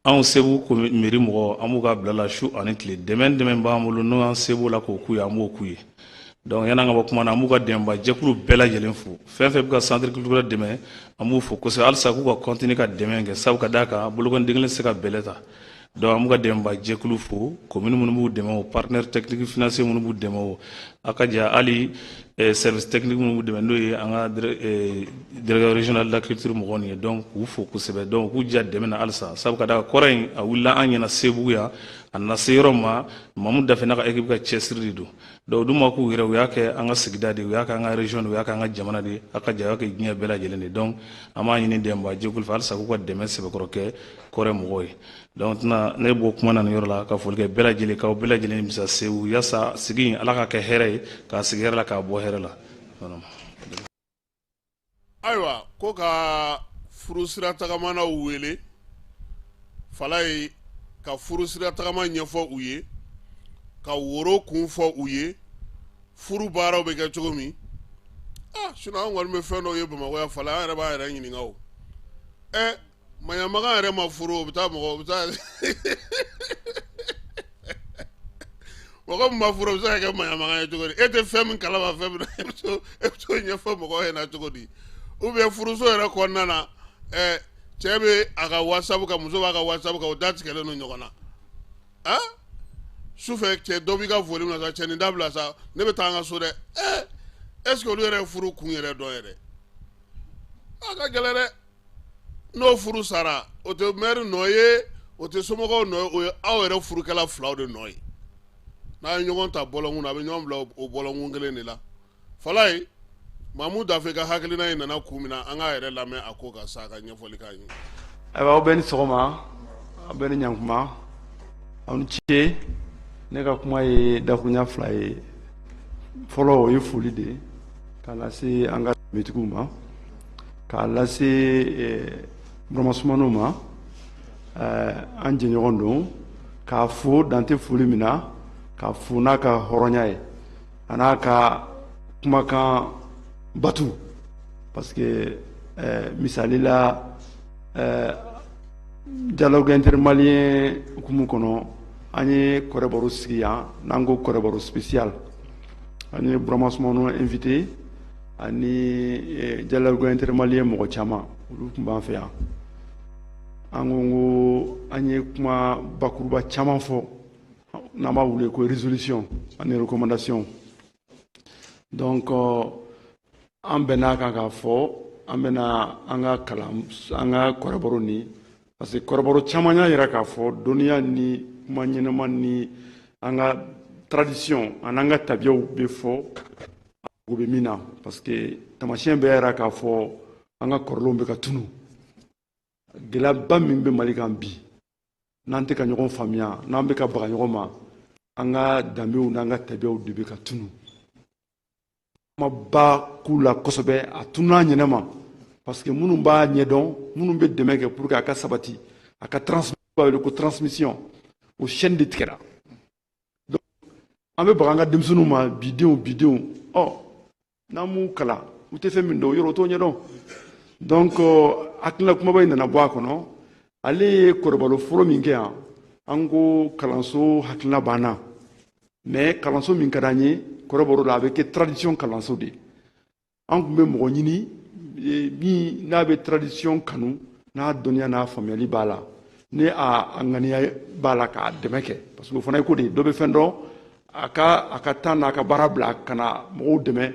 anw sebu mairie mɔgɔ an b'u ka bila la su ani tile dɛmɛ b'an bolo n'o an se b'o la k'o k'u ye an b'o k'u ye donc yan'an ka bɔ kuma na an b'u ka dɛmɛba jɛkulu bɛɛ lajɛlen fo fɛn fɛn bɛ ka centre culturel dɛmɛ an b'u fo kosɛbɛ halisa k'u ka continuer ka dɛmɛ kɛ sabu ka d'a kan bolokɔni den kelen tɛ se ka bɛlɛ ta donc an b'u ka dɛmɛba jɛkulu fo commune minnu b'u dɛmɛ o partenaire technique financier minnu b'u dɛmɛ o a ka jan hali service technique minnu b'u dɛmɛ n'o ye an ka directeur régional de la culture mɔgɔw nin ye donc k'u fo kosɛbɛ donc k'u ja dɛmɛ na halisa sabu ka d'a kan kɔrɔ in a wulila an ɲɛna Sebugu yan a nana se yɔrɔ ma Mamu Dafe n'a ka équipe ka cɛsiri de don donc du ma k'u yɛrɛ u y'a kɛ an ka sigida de u y'a kɛ an ka région de u y'a kɛ an ka jamana de a ka jan u y'a kɛ diɲɛ bɛɛ lajɛlen de donc an b'a ɲini dɛmɛba jɛkulu fɛ halisa k'u ka dɛmɛ sɛbɛkɔrɔ kɛ kɔrɛ mɔgɔw ye donc tɛna ne b'o kuma na nin yɔrɔ la ka foli kɛ bɛɛ lajɛlen k'aw bɛɛ lajɛlen bisa Sebugu yaasa sigi in ala ka kɛ hɛrɛ ye k'a sigi hɛrɛ la k'a bɔ hɛrɛ la ayiwa ko ka furusira tagamanaw wele fala ye ka furusira tagama ɲɛfɔ u ye ka woro kun fɔ u ye furu baaraw bɛ kɛ cogo min sinon an kɔni bɛ fɛn dɔw ye Bamakɔ yan fala an yɛrɛ b'a yɛrɛ ɲininka o maɲamaga yɛrɛ ma furu o bɛ taa mɔgɔ mɔgɔ min ma furu o bɛ se ka kɛ maɲamaga ye cogo di e tɛ fɛn min kalama fɛn min na e bɛ t'o ɲɛfɔ mɔgɔw ɲɛna cogo di ou bien furuso yɛrɛ kɔnɔna na cɛ bɛ a ka WhatsApp kan muso b'a ka WhatsApp kan o da tigɛlen don ɲɔgɔn na sufɛ cɛ dɔ b'i ka foli min na sa cɛ nin dabila sa ne bɛ taa an ka so dɛ est-ce que olu yɛrɛ ye furu kun yɛrɛ dɔn yɛrɛ a ka gɛlɛn dɛ n'o furu sara o tɛ maire nɔ ye o tɛ somɔgɔw nɔ ye o ye aw yɛrɛ furukɛla filaw de nɔ ye n'a ye ɲɔgɔn ta bɔlɔnkun na a bɛ ɲɔgɔn bila o bɔlɔnkun kelen de la fala ye Mamu Dafe ka hakilina in nana kun min na an k'a yɛrɛ lamɛn a ko ka sa a ka ɲɛfɔli k'a ye. Ayiwa aw bɛɛ ni sɔgɔma aw bɛɛ ni ɲankuma aw ni ce ne ka kuma ye dakuruɲa fila ye fɔlɔ o ye foli de ye k'a lase an ka metigiw ma k'a lase buramasumaniw ma an jɛɲɔgɔn don k'a fo dan tɛ foli min na k'a fo n'a ka hɔrɔnya ye a n'a ka kumakan batu parce que misali la dialogue intermalien hukumu kɔnɔ an ye kɔrɛbaro sigi yan n'an ko kɔrɛbaro spécial an ye Burama Sumano invité ani dialogue intermalien mɔgɔ caman olu tun b'an fɛ yan an ko an ye kuma bakuruba caman fɔ n'an b'a wele ko résolution ani recommandation donc an bɛn'a kan k'a fɔ an bɛna an ka kalan an ka kɔrɔbaro ni parce que kɔrɔbaro caman y'a yira k'a fɔ dɔnniya ni kuma ɲɛnama ni an ka tradition an'an ka tabiyaw bɛ fɔ o bɛ min na parce que tamasiyɛn bɛɛ yira k'a fɔ an ka kɔrɔlenw bɛ ka tunu gɛlɛyaba min bɛ Mali kan bi n'an tɛ ka ɲɔgɔn faamuya n'an bɛ ka baga ɲɔgɔn ma an ka danbew n'an ka tabiyaw de bɛ ka tunu ba k'u la kosɛbɛ a tununa ɲɛnama parce que minnu b'a ɲɛdɔn minnu bɛ dɛmɛ kɛ pour que a ka sabati a ka transmission o chaîne de tigɛra donc an bɛ baga an ka denmisɛnninw ma bidenw n'an m'u kalan u tɛ fɛn min dɔn yɔrɔ o t'o ɲɛdɔn donc hakilina kumaba in nana bɔ a kɔnɔ ale ye kɔrɔbalo fɔlɔ min kɛ yan an ko kalanso hakilina banna mais kalanso min ka d'an ye kɔrɔbaro la a bɛ kɛ tradition kalanso de an tun bɛ mɔgɔ ɲini min n'a bɛ tradition kanu n'a dɔnniya n'a faamuyali b'a la ni a ŋaniya b'a la k'a dɛmɛ kɛ parce que o fana ye ko de ye dɔ bɛ fɛn dɔn a ka temps n'a ka baara bila ka na mɔgɔw dɛmɛ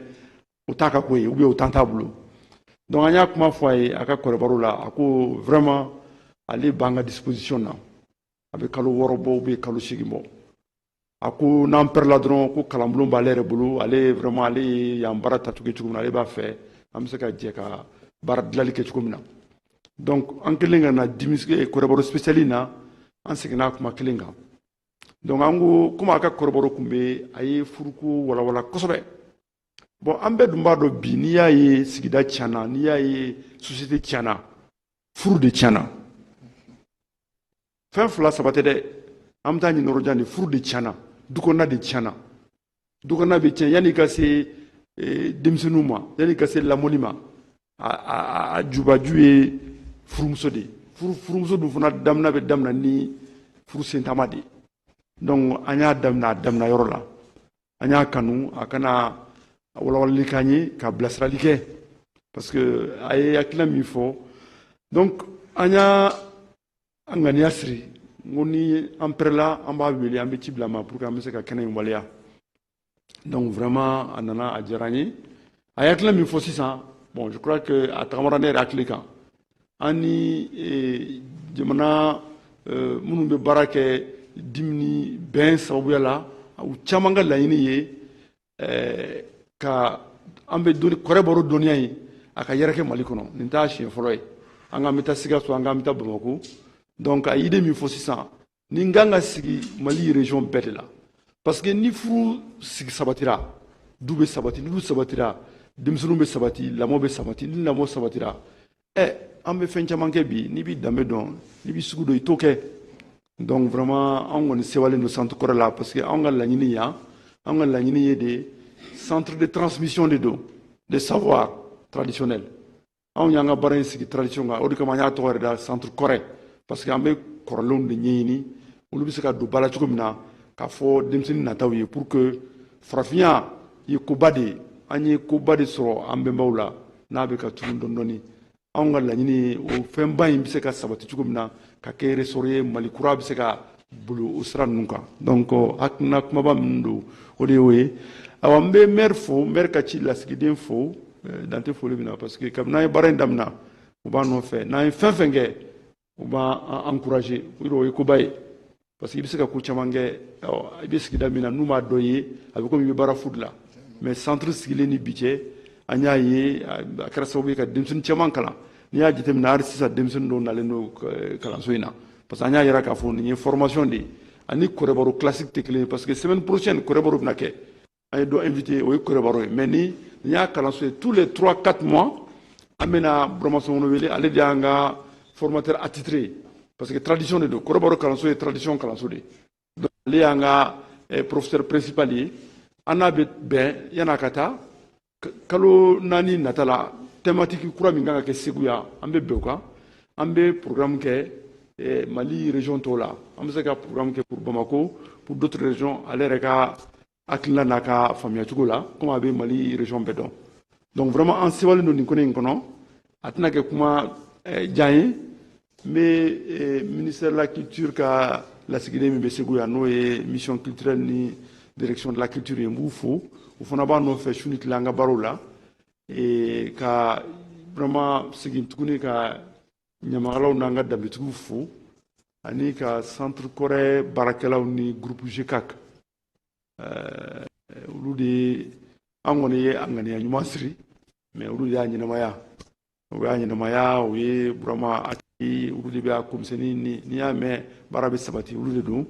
o t'a ka ko ye ou bien o temps t'a bolo donc an y'a kuma fɔ a ye a ka kɔrɔbaro la a ko vraiment ale b'an ka disposition na a bɛ kalo 6 bɔ ou bien kalo 8 bɔ a ko n'an pɛrɛla dɔrɔn ko kalanbulon b'ale yɛrɛ bolo ale vraiment ale ye yan baara tacogo cogo min na ale b'a fɛ an bɛ se ka jɛ ka baara dilanli kɛ cogo min na donc an kɛlen ka na kɔrɔbaro spécial na an seginna kuma kelen kan donc an ko komi a ka kɔrɔbɔrɔ kun bɛ a ye furuko walawala kosɛbɛ bon an bɛɛ dun b'a dɔn bi n'i y'a ye sigida tiɲɛna n'i y'a ye société tiɲɛna furu de tiɲɛna fɛn fila saba tɛ dɛ an bɛ taa ɲini yɔrɔ jan de furu de tiɲɛna du kɔnɔna de tiɲɛna du kɔnɔna bɛ tiɲɛ yanni ka se denmisɛnninw ma yanni ka se lamɔni ma a jubaju ye furumuso de ye furumuso dun fana daminɛ bɛ daminɛ ni furu sentama de ye donc an y'a daminɛ a daminɛ yɔrɔ la an y'a kanu a kana walawalali k'an ye ka bilasirali kɛ parce que a ye hakilina min fɔ donc an y'a ŋaniya siri n ko ni an pɛrɛla an b'a wele an bɛ ci bila a ma pour que an bɛ se ka kɛnɛ in waleya donc vraiment a nana a diyara an ye a ye hakilina min fɔ sisan bon je crois que a tagamara ne yɛrɛ hakili kan an ni jamana minnu bɛ baara kɛ dimini bɛn sababuya la u caman ka laɲini ye ka an bɛ kɔrɛbɔrɔ dɔnniya ye a ka yɛrɛkɛ mali kɔnɔ nin t'a siɲɛ fɔlɔ ye an k'an bɛ taa sikaso an k'an bɛ taa bamako donc a yide min fɔ sisan ni n kan ka sigi mali région bɛɛ de la parce que ni furu sigi sabatira du bɛ sabati ni du sabatira denmisɛnninw bɛ sabati lamɔ bɛ sabati ni lamɔ sabatira an bɛ fɛn caman kɛ bi n'i b'i danbe dɔn n'i b'i sugu dɔn i t'o kɛ donc vraiment an kɔni sewalen don centre kɔrɛ la parce que an ka laɲini yan an ka laɲini ye de centre de transmission de don de savoir traditionnel anw y'an ka baara in sigi tradition kan o de kama an y'a tɔgɔ yɛrɛ da centre kɔrɛ parce que an bɛ kɔrɔlenw de ɲɛɲini olu bɛ se ka don ba la cogo min na k'a fɔ denmisɛnnin nataw ye pour que farafinya ye koba de ye an ye koba de sɔrɔ an bɛnbaw la n'a bɛ ka tunu dɔɔni dɔɔni anw ka laɲini ye o fɛnba in bɛ se ka sabati cogo min na ka kɛ ressort ye mali kura bɛ se ka bolo o sira ninnu kan donc hakilina kumaba minnu don o de y'o ye awa n bɛ maire fo maire ka ci lasigiden fo dan tɛ foli min na parce que kabini n'an ye baara in daminɛ u b'an nɔfɛ n'an ye fɛn fɛn kɛ u b'an encourager o ye koba ye parce que i bɛ se ka ko caman kɛ i bɛ sigida min na n'u m'a dɔn ye a bɛ komi i bɛ baara fu de la mais centre sigilen ni bi cɛ an y'a ye a kɛra sababu ye ka denmisɛnnin caman kalan n'i y'a jateminɛ hali sisan denmisɛnnin dɔw nalen don kalanso in na parce que an y'a yira k'a fɔ nin ye formation de ye ani kɔrɛbaro classique tɛ kelen ye parce que semaine prochaine kɔrɛbaro bɛna kɛ an ye dɔ invité o ye kɔrɛbaro ye mais nin y'a kalanso ye tous les 3-4 mois an bɛna Burama Sɔngɔnɔ wele ale de y'an ka formateur attitré parce que tradition de don kɔrɛbaro kalanso ye tradition kalanso de donc ale y'an ka professeur principal ye an n'a bɛ bɛn yan'a ka taa kalo 4 nata la thématique kura min kan ka kɛ Segu yan an bɛ bɛn o kan an bɛ programme kɛ Mali région tɔw la an bɛ se ka programme kɛ pour Bamako pour d'autres régions ale yɛrɛ ka hakilina n'a ka faamuya cogo la comme a bɛ Mali région bɛɛ dɔn donc vraiment an sewalen don nin ko in kɔnɔ a tɛna kɛ kuma jan ye n bɛ ministère de la culture ka lasigiden min bɛ Segu yan n'o ye mission culturelle ni direction de la culture ye n b'u fo o fana b'a nɔfɛ su ni tile an ka baaraw la ka vraiment segin tuguni ka ɲamakalaw n'an ka danbetigiw fo ani ka centre kɔrɛ baarakɛlaw ni groupe GCAC olu de an kɔni ye a ŋaniya ɲuman siri mais olu de y'a ɲɛnamaya o ye Burama Aki olu de bɛ a komisɛnnin n'i y'a mɛn baara bɛ sabati olu de don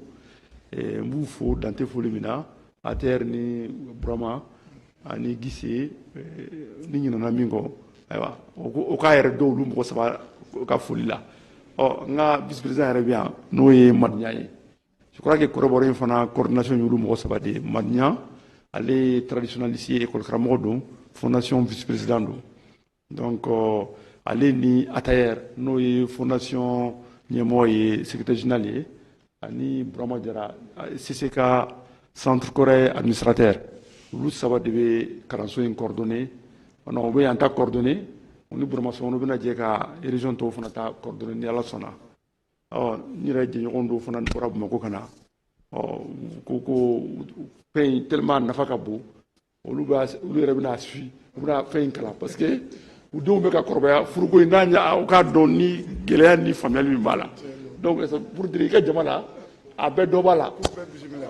n b'u fo dan tɛ foli min na ATR ni Burama ani Gise ni ɲinana min kɔ ayiwa o k'a yɛrɛ dɔw olu mɔgɔ saba ka foli la n ka vice président yɛrɛ bɛ yan n'o ye Madiɲa ye je crois que kɔrɔbɔrɔ in fana coordination y'olu mɔgɔ saba de ye Madiɲa ale ye traditionnaliste ye école karamɔgɔ don fondation vice président don donc ale ni Atayer n'o ye fondation ɲɛmɔgɔ ye secrétaire général ye ani Burama Jara CCK centre kɔrɛ administrateur olu saba de bɛ kalanso in coordonné u bɛ yan ta coordonné u ni Burama Sɔngɔnɔ bɛna jɛ ka région tɔw fana ta coordonné ni Ala sɔnna n yɛrɛ jɛɲɔgɔn dɔw fana bɔra Bamakɔ ka na ko fɛn in tellement nafa ka bon olu yɛrɛ bɛna suit u bɛna fɛn in kalan parce que u denw bɛ ka kɔrɔbaya furuko in n'a ɲɛ u k'a dɔn ni gɛlɛya ni faamuyali min b'a la donc pour dire i ka jama la a bɛɛ dɔ b'a la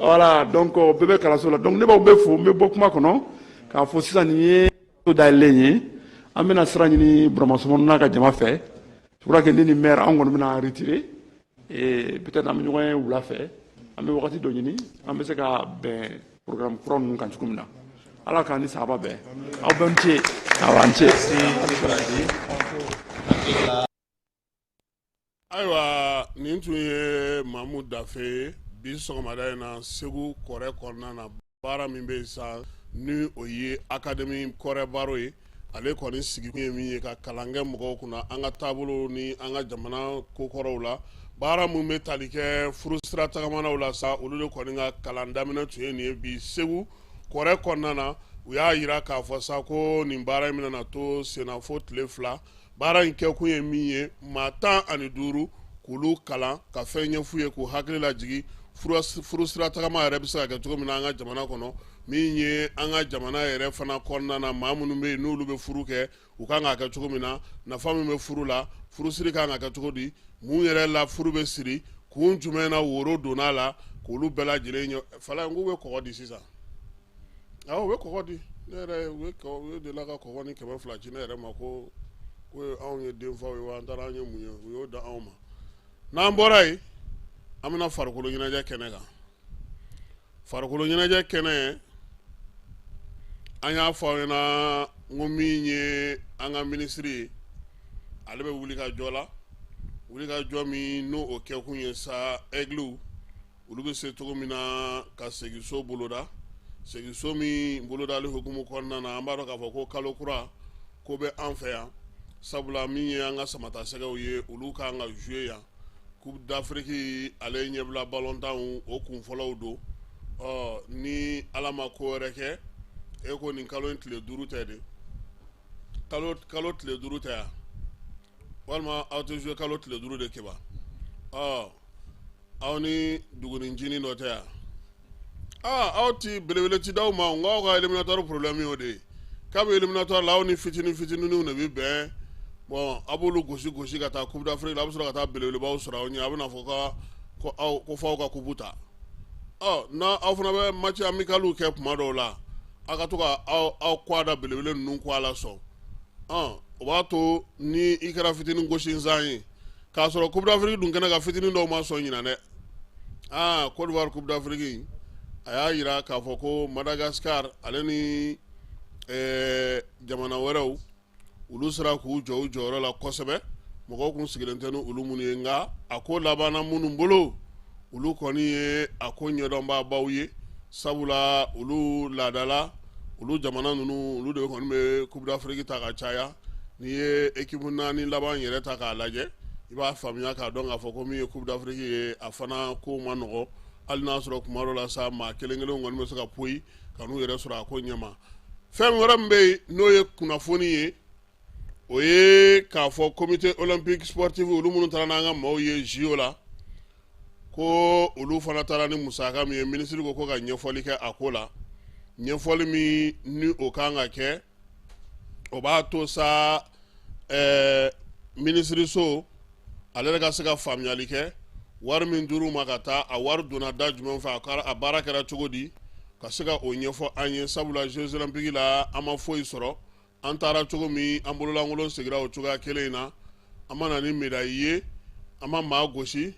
voilà donc bɛɛ bɛ kalanso la donc ne b'aw bɛɛ fo n bɛ bɔ kuma kɔnɔ k'a fɔ sisan nin ye so dayɛlɛlen ye an bɛna sira ɲini Burama Sɔngɔnɔ n'a ka jama fɛ je crois que ne ni maire an kɔni bɛna retirer et peut-être an bɛ ɲɔgɔn ye wula fɛ an an bɛ wagati dɔ ɲini an bɛ se ka bɛn programme kura ninnu kan cogo min na ala k'an ni sahaba bɛn aw bɛɛ ni ce awa n ce. ayiwa nin tun ye Mamu Dafe bi sɔgɔmada in na Segu kɔrɛ kɔnɔna na baara min bɛ yen sa ni o ye akademi kɔrɛ baro ye ale kɔni sigikun ye min ye ka kalan kɛ mɔgɔw kunna an ka taabolo ni an ka jamana kokɔrɔw la baara min bɛ tali kɛ furusira tagamanaw la sa olu de kɔni ka kalan daminɛ tun ye nin ye bi Segu kɔrɛ kɔnɔna na u y'a yira k'a fɔ sa ko nin baara in bɛna to senna fo tile 2 baara in kɛkun ye min ye maa 15 k'olu kalan ka fɛn ɲɛf'u ye k'u hakili lajigi furusira tagama yɛrɛ bɛ se ka kɛ cogo min na an ka jamana kɔnɔ min ye an ka jamana yɛrɛ fana kɔnɔna na maa minnu bɛ yen n'olu bɛ furu kɛ u kan ka kɛ cogo min na nafa min bɛ furu la furusiri kan ka kɛ cogo di mun yɛrɛ la furu bɛ siri kun jumɛn na woro donna la k'olu bɛɛ lajɛlen ɲɛ fala n k'u bɛ kɔgɔ di sisan awɔ u bɛ kɔgɔ di ne yɛrɛ u delila ka kɔgɔ ni 200 ci ne yɛrɛ ma ko anw ye denfaw ye wa an taara an ye mun ye u y'o da anw ma n'an bɔra yen an bɛna farikolo ɲɛnajɛ kɛnɛ kan farikolo ɲɛnajɛ kɛnɛ an y'a fɔ aw ɲɛna n ko min ye an ka minisiri ye ale bɛ wuli ka jɔ la wuli ka jɔ min n'o o kɛkun ye sa aigliw olu bɛ se cogo min na ka segiso boloda segiso min bolodali hukumu kɔnɔna na an b'a dɔn k'a fɔ ko kalo kura ko bɛ an fɛ yan sabula min ye an ka samata sɛgɛw ye olu kan ka jouer yan Coupe d'Afrique ale ɲɛbila ballon tan o kun fɔlɔw don ni ala ma ko wɛrɛ kɛ e ko nin kalo in tile 5 tɛ de kalo tile 5 tɛ yan walima aw tɛ jouer kalo tile 5 de kɛba aw ni duguni jini dɔ tɛ yan aw ti belebele ti d'aw ma nkaw ka éliminatoire problème y'o de ye k'a bɛ éliminatoire la aw ni fitininw de bɛ bɛn bon a b'olu gosi ka taa Coupe d'Afrique la a bɛ sɔrɔ ka taa belebelebaw sɔrɔ aw ɲɛ a bɛna fɔ ko f'aw ka coupe ta n'a aw fana bɛ match amicaliw kɛ tuma dɔw la aw ka to ka aw kɔ da belebele ninnu kɔ a la sɔn o b'a to ni i kɛra fitinin gosi nsan ye k'a sɔrɔ Coupe d'Afrique dun kɛnɛ ka fitinin dɔw ma sɔn ɲinan dɛ Côte d'Ivoire Coupe d'Afrique a y'a yira k'a fɔ ko Madagascar ale ni jamana wɛrɛw olu sera k'u jɔ u jɔyɔrɔ la kosɛbɛ mɔgɔw kun sigilen tɛ ni olu minnu ye nka a ko labanna minnu bolo olu kɔni ye a ko ɲɛdɔnbaabaw ye sabula olu laadala olu jamana ninnu olu de kɔni bɛ Coupe d'Afrique ta ka caya n'i ye équipe 4 laban yɛrɛ ta k'a lajɛ i b'a faamuya k'a dɔn k'a fɔ ko min ye Coupe d'Afrique ye a fana ko ma nɔgɔ hali n'a sɔrɔ kuma dɔ la sa maa kelen kɔni bɛ se ka poyi ka n'u yɛrɛ sɔrɔ a ko ɲɛma fɛn wɛrɛ min bɛ yen n'o ye kunnafoni ye o ye k'a fɔ comité olympique sportif olu minnu taara n'an ka maaw ye JO la ko olu fana taara ni musaka min ye minisiri ko ka ɲɛfɔli kɛ a ko la ɲɛfɔli min ni o kan ka kɛ o b'a to sa minisiriso ale yɛrɛ ka se ka faamuyali kɛ wari min dir'u ma ka taa a wari donna da jumɛn fɛ a baara kɛra cogo di ka se ka o ɲɛfɔ an ye sabula Jeux olympiques la an ma foyi sɔrɔ an taara cogo min an bololankolon segira o cogoya kelen in na an ma na ni médaille ye an ma maa gosi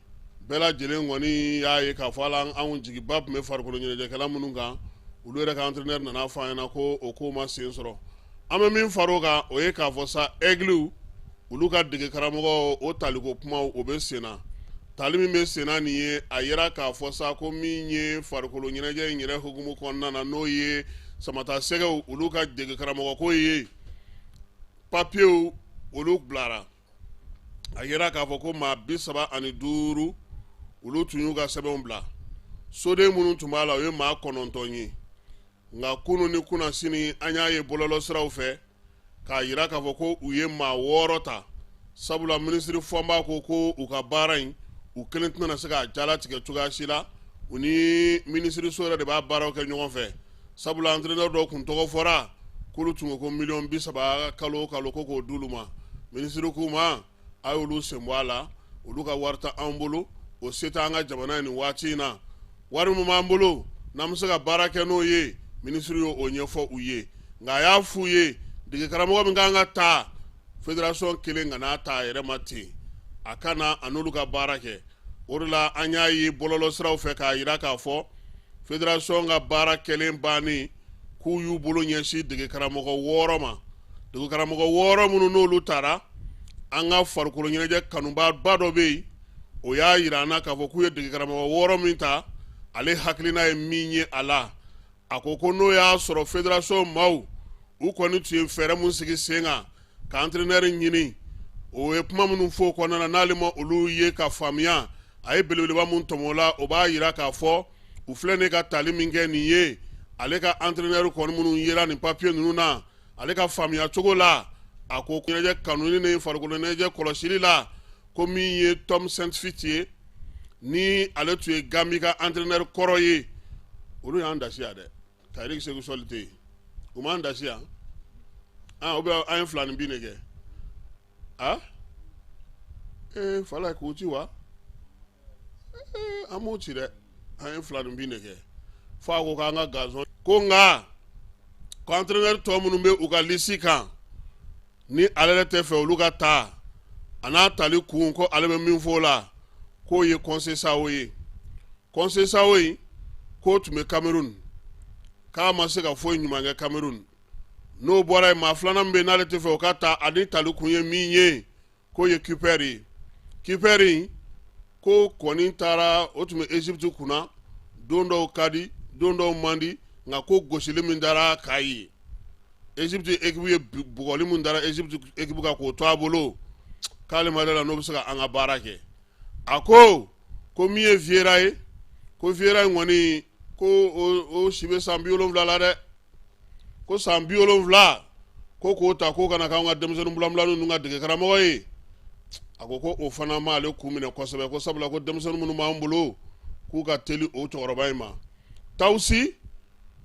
bɛɛ lajɛlen kɔni y'a ye k'a fɔ ala anw jigiba tun bɛ farikolo ɲɛnajɛkɛla minnu kan olu yɛrɛ ka entraîneur nana fɔ an ɲɛna ko o ko ma sen sɔrɔ an bɛ min far'o kan o ye k'a fɔ sa aigliw olu ka dege karamɔgɔ o taliko kumaw o bɛ sen na tali min bɛ sen na nin ye a yira k'a fɔ sa ko min ye farikolo ɲɛnajɛ in yɛrɛ hukumu kɔnɔna na n'o ye samata sɛgɛw olu ka dege karamɔgɔ ko ye papiyew olu bilara a yira k'a fɔ ko maa 35 olu tun y'u ka sɛbɛnw bila soden minnu tun b'a la o ye maa 9 ye nka kunu ni kunna sini an y'a ye bɔlɔlɔsiraw fɛ k'a yira k'a fɔ ko u ye maa 6 ta sabula minisiri fɔnba ko u ka baara in u kelen tɛna se k'a jalatigɛ cogoya si la u ni minisiriso yɛrɛ de b'a baaraw kɛ ɲɔgɔn fɛ sabula entraîneur dɔw kun tɔgɔ fɔra k'olu tun ko $30,000 kalo o kalo ko k'o d'olu ma minisiri k'u ma a y'olu sen bɔ a la olu ka wari ta an bolo o se tɛ an ka jamana nin waati in na wari min b'an bolo n'an bɛ se ka baara kɛ n'o ye minisiri y'o ɲɛfɔ u ye nka a y'a f'u ye dege karamɔgɔ min kan ka taa fédération kelen ka n'a ta a yɛrɛ ma ten a ka na a n'olu ka baara kɛ o de la an y'a ye bɔlɔlɔ siraw fɛ k'a yira k'a fɔ fédération ka baara kɛlen bannen k'u y'u bolo ɲɛsin dege karamɔgɔ 6 ma dege karamɔgɔ 6 minnu n'olu taara an ka farikolo ɲɛnajɛ kanuba dɔ bɛ yen o y'a yira an na k'a fɔ k'u ye dege karamɔgɔ 6 min ta ale hakilina ye min ye a la a ko n'o y'a sɔrɔ fédération maaw u kɔni tun ye fɛɛrɛ mun sigi sen kan ka entraîneur ɲini o ye kuma minnu fɔ o kɔnɔna na n'ale ma olu ye ka faamuya a ye belebeleba mun tɔmɔ o la o b'a yira k'a fɔ u filɛ ne ka tali min kɛ nin ye ale ka entraîneur kɔni minnu yera nin papier ninnu na ale ka faamuya cogo la a ko ɲɛnajɛ kanuni ni farikolo ɲɛnajɛ kɔlɔsili la ko min ye Tom Saint-Fit ye ni ale tun ye Gambi ka entraîneur kɔrɔ ye olu y'an dasi yan dɛ ka Eric Seku Sɔli te yen u m'an dasi yan o bɛ an ye 2 ni 2 de kɛ fala k'u ci wa an m'u ci dɛ an ye 2 ni 2 de kɛ fo a ko k'an ka gazon ko nka ko entraîneur tɔ minnu bɛ u ka lisi kan ni ale yɛrɛ tɛ fɛ olu ka taa a n'a tali kun ko ale bɛ min fɔ o la k'o ye Conseil Sao ye Conseil Sao in k'o tun bɛ Cameroun k'a ma se ka foyi ɲuman kɛ Cameroun n'o bɔra yen maa 2nan min bɛ yen n'ale tɛ fɛ o ka taa ani tali kun ye min ye k'o ye Kuiper ye Kuiper in ko kɔni taara o tun bɛ Egypte kunna don dɔw ka di don dɔw man di nka ko gosili min dara k'a ye Egypte équipe ye bugɔli min dara Egypte équipe ka k'o to a bolo k'ale ma dala n'o bɛ se ka an ka baara kɛ a ko min ye Vieira ye ko Vieira in kɔni ko o si bɛ san 70 la dɛ ko san 70 ko k'o ta k'o kana k'anw ka denmisɛnnin bulanbulanniw ninnu ka dege karamɔgɔ ye a ko o fana m'ale kun minɛ kosɛbɛ ko sabula ko denmisɛnnin minnu b'an bolo k'u ka teli o cɛkɔrɔba in ma Tawusi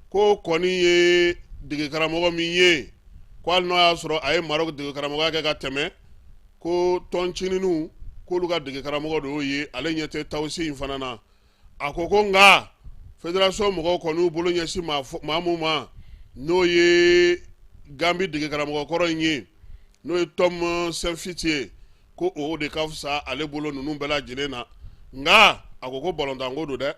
ko kɔni ye dege karamɔgɔ min ye ko hali n'o y'a sɔrɔ a ye Maroc dege karamɔgɔya kɛ ka tɛmɛ ko tɔncininiw k'olu ka dege karamɔgɔ de y'o ye ale ɲɛ tɛ Tawusi in fana na a ko nka fédération mɔgɔw kɔni y'u bolo ɲɛsin maa mun ma n'o ye Gambi dege karamɔgɔ kɔrɔ in ye n'o ye Tom Saint-Fit ye ko o de ka fisa ale bolo ninnu bɛɛ lajɛlen na nka a ko balontanko don dɛ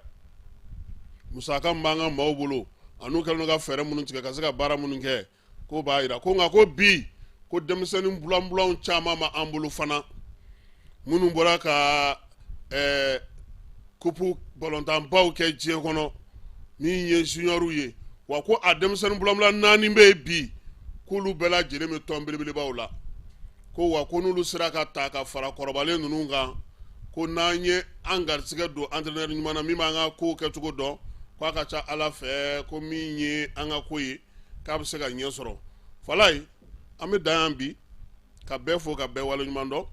musaka min b'an ka maaw bolo an'u kɛlen ka fɛɛrɛ minnu tigɛ ka se ka baara minnu kɛ ko b'a yira ko nka ko bi ko denmisɛnnin bulanbulanw caman ma an bolo fana minnu bɔra ka kupu balontanbaw kɛ diɲɛ kɔnɔ min ye junior ye wa ko a denmisɛnnin bulanbulan 4 bɛ yen bi k'olu bɛɛ lajɛlen bɛ tɔn belebelebaw la ko wa ko n'olu sera ka ta ka fara kɔrɔbalen ninnu kan ko n'an ye an garisigɛ don entraîneur ɲuman na min b'an ka kow kɛcogo dɔn k'a ka ca Ala fɛ ko min ye an ka ko ye k'a bɛ se ka ɲɛ sɔrɔ falayi an bɛ dan yan bi ka bɛɛ fo ka bɛɛ waleɲuman dɔn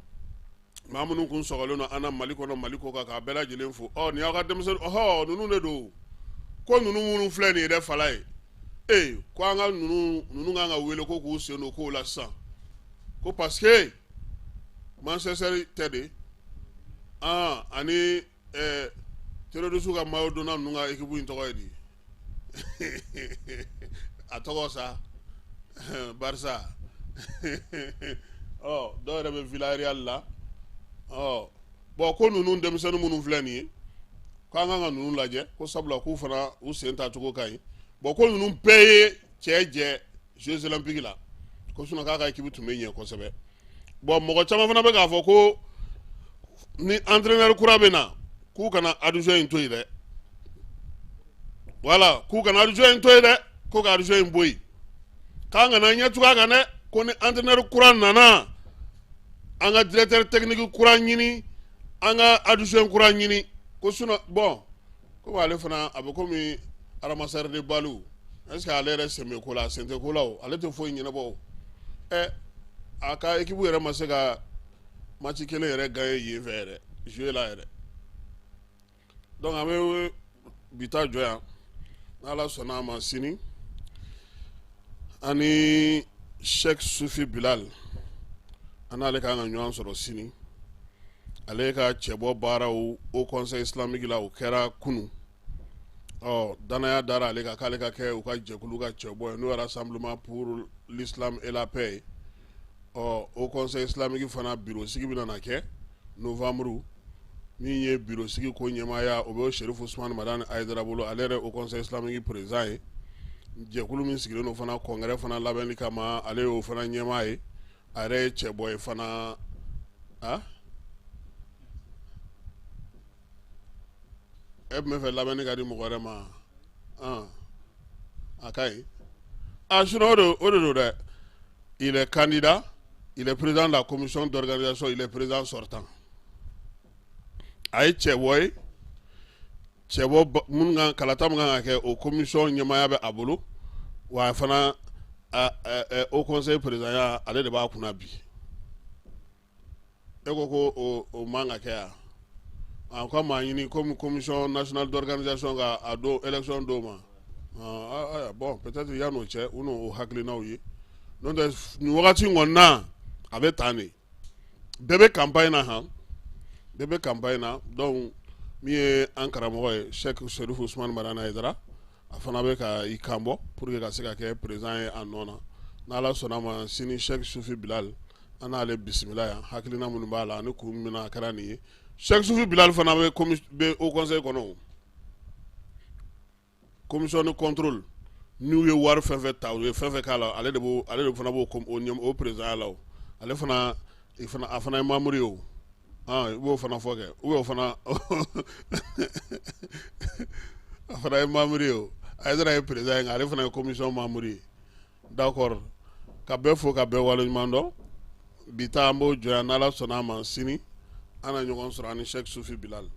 maa minnu kun sɔgɔlen don an na Mali kɔnɔ Mali kɔ kan k'a bɛɛ lajɛlen fo nin y'aw ka denmisɛnnin ninnu de don ko ninnu minnu filɛ nin ye dɛ falayi ko an ka ninnu kan ka wele ko k'u sen don kow la sisan ko parce que Manchester tɛ de ani terroriste ka maaw donna ninnu ka équipe in tɔgɔ ye di a tɔgɔ sa Barça dɔw yɛrɛ bɛ Villarreal la ko ninnu denmisɛnnin minnu filɛ nin ye k'an kan ka ninnu lajɛ ko sabula k'u fana u sen ta cogo ka ɲi ko ninnu bɛɛ ye cɛ jɛ Jeux olympiques la ko sinon k'a ka équipe tun bɛ ɲɛ kosɛbɛ mɔgɔ caman fana bɛ k'a fɔ ko ni entraîneur kura bɛ na k'u kana adjoint in to yen dɛ voilà k'u kana adjoint in to yen dɛ ko ka adjoint in bɔ yen k'an kana ɲɛ tugun a kan dɛ ko ni entraîneur kura nana an ka directeur technique kura ɲini an ka adjoint kura ɲini ko sinon ko ale fana a bɛ komi Aramasare de Balu est-ce que ale yɛrɛ sen bɛ ko la sen tɛ ko la o ale tɛ foyi ɲɛnabɔ o a ka équipe yɛrɛ ma se ka match kelen yɛrɛ gagné yen fɛ yɛrɛ jouer la yɛrɛ donc an bɛ bi ta jɔ yan n'Ala sɔnna a ma sini ani Sheikh Sufi Bilal an n'ale kan ka ɲɔgɔn sɔrɔ sini ale ka cɛbɔ baaraw au conseil islamique la o kɛra kunu danaya dara ale kan k'ale ka kɛ u ka jɛkulu ka cɛbɔ ye n'o rassemblement pour l'islam et la paix au conseil islamique fana bureau sigi bɛ na kɛ novembre min ye bureau sigi ko ɲɛmaaya o bɛ Sherif Usman Madani Aidara bolo ale yɛrɛ au conseil islamique président ye jɛkulu min sigilen don fana congrès fana labɛnni kama ale y'o fana ɲɛmaa ye a yɛrɛ ye cɛbɔ ye fana e tun bɛ fɛ labɛnni ka di mɔgɔ wɛrɛ ma a ka ɲi sinon o de don dɛ il est candidat il est président de la commission d'organisation il est président sortant a ye cɛbɔ ye cɛbɔ minnu kan kalata min kan ka kɛ o commission ɲɛmaaya bɛ a bolo wa fana au conseil président ale de b'a kunna bi e ko o man ka kɛ yan an ka maa ɲini comme commission nationale d'organisation ka a do élection do ma bon peut-être yan'o cɛ u n'o hakilinaw ye n'o tɛ nin wagati kɔni na a bɛ tan de bɛɛ bɛ campagne na han bɛɛ bɛ campagne na donc min ye an karamɔgɔ ye Cheikh Sherif Usman Madani Aidara a fana bɛ ka i kan bɔ pour que ka se ka kɛ président ye a nɔ na n'Ala sɔnna ma sini Cheikh Sufi Bilal an n'ale bisimila yan hakilina minnu b'a la ani kun min na a kɛra nin ye Cheikh Sufi Bilal fana bɛ au conseil kɔnɔ commission de contrôle n'u ye wari fɛn fɛn ta u ye fɛn fɛn k'a la ale de fana b'o o président la o ale fana a fana ye membre ye o i b'o fana fɔ kɛ ou bien o fana a fana ye membre ye o Aidara ye président ye nka ale fana ye commission membre ye d'accord ka bɛɛ fo ka bɛɛ waleɲuman dɔn bi ta an b'o jɔ yan n'Ala sɔnna a ma sini an na ɲɔgɔn sɔrɔ ani Cheikh Sufi Bilal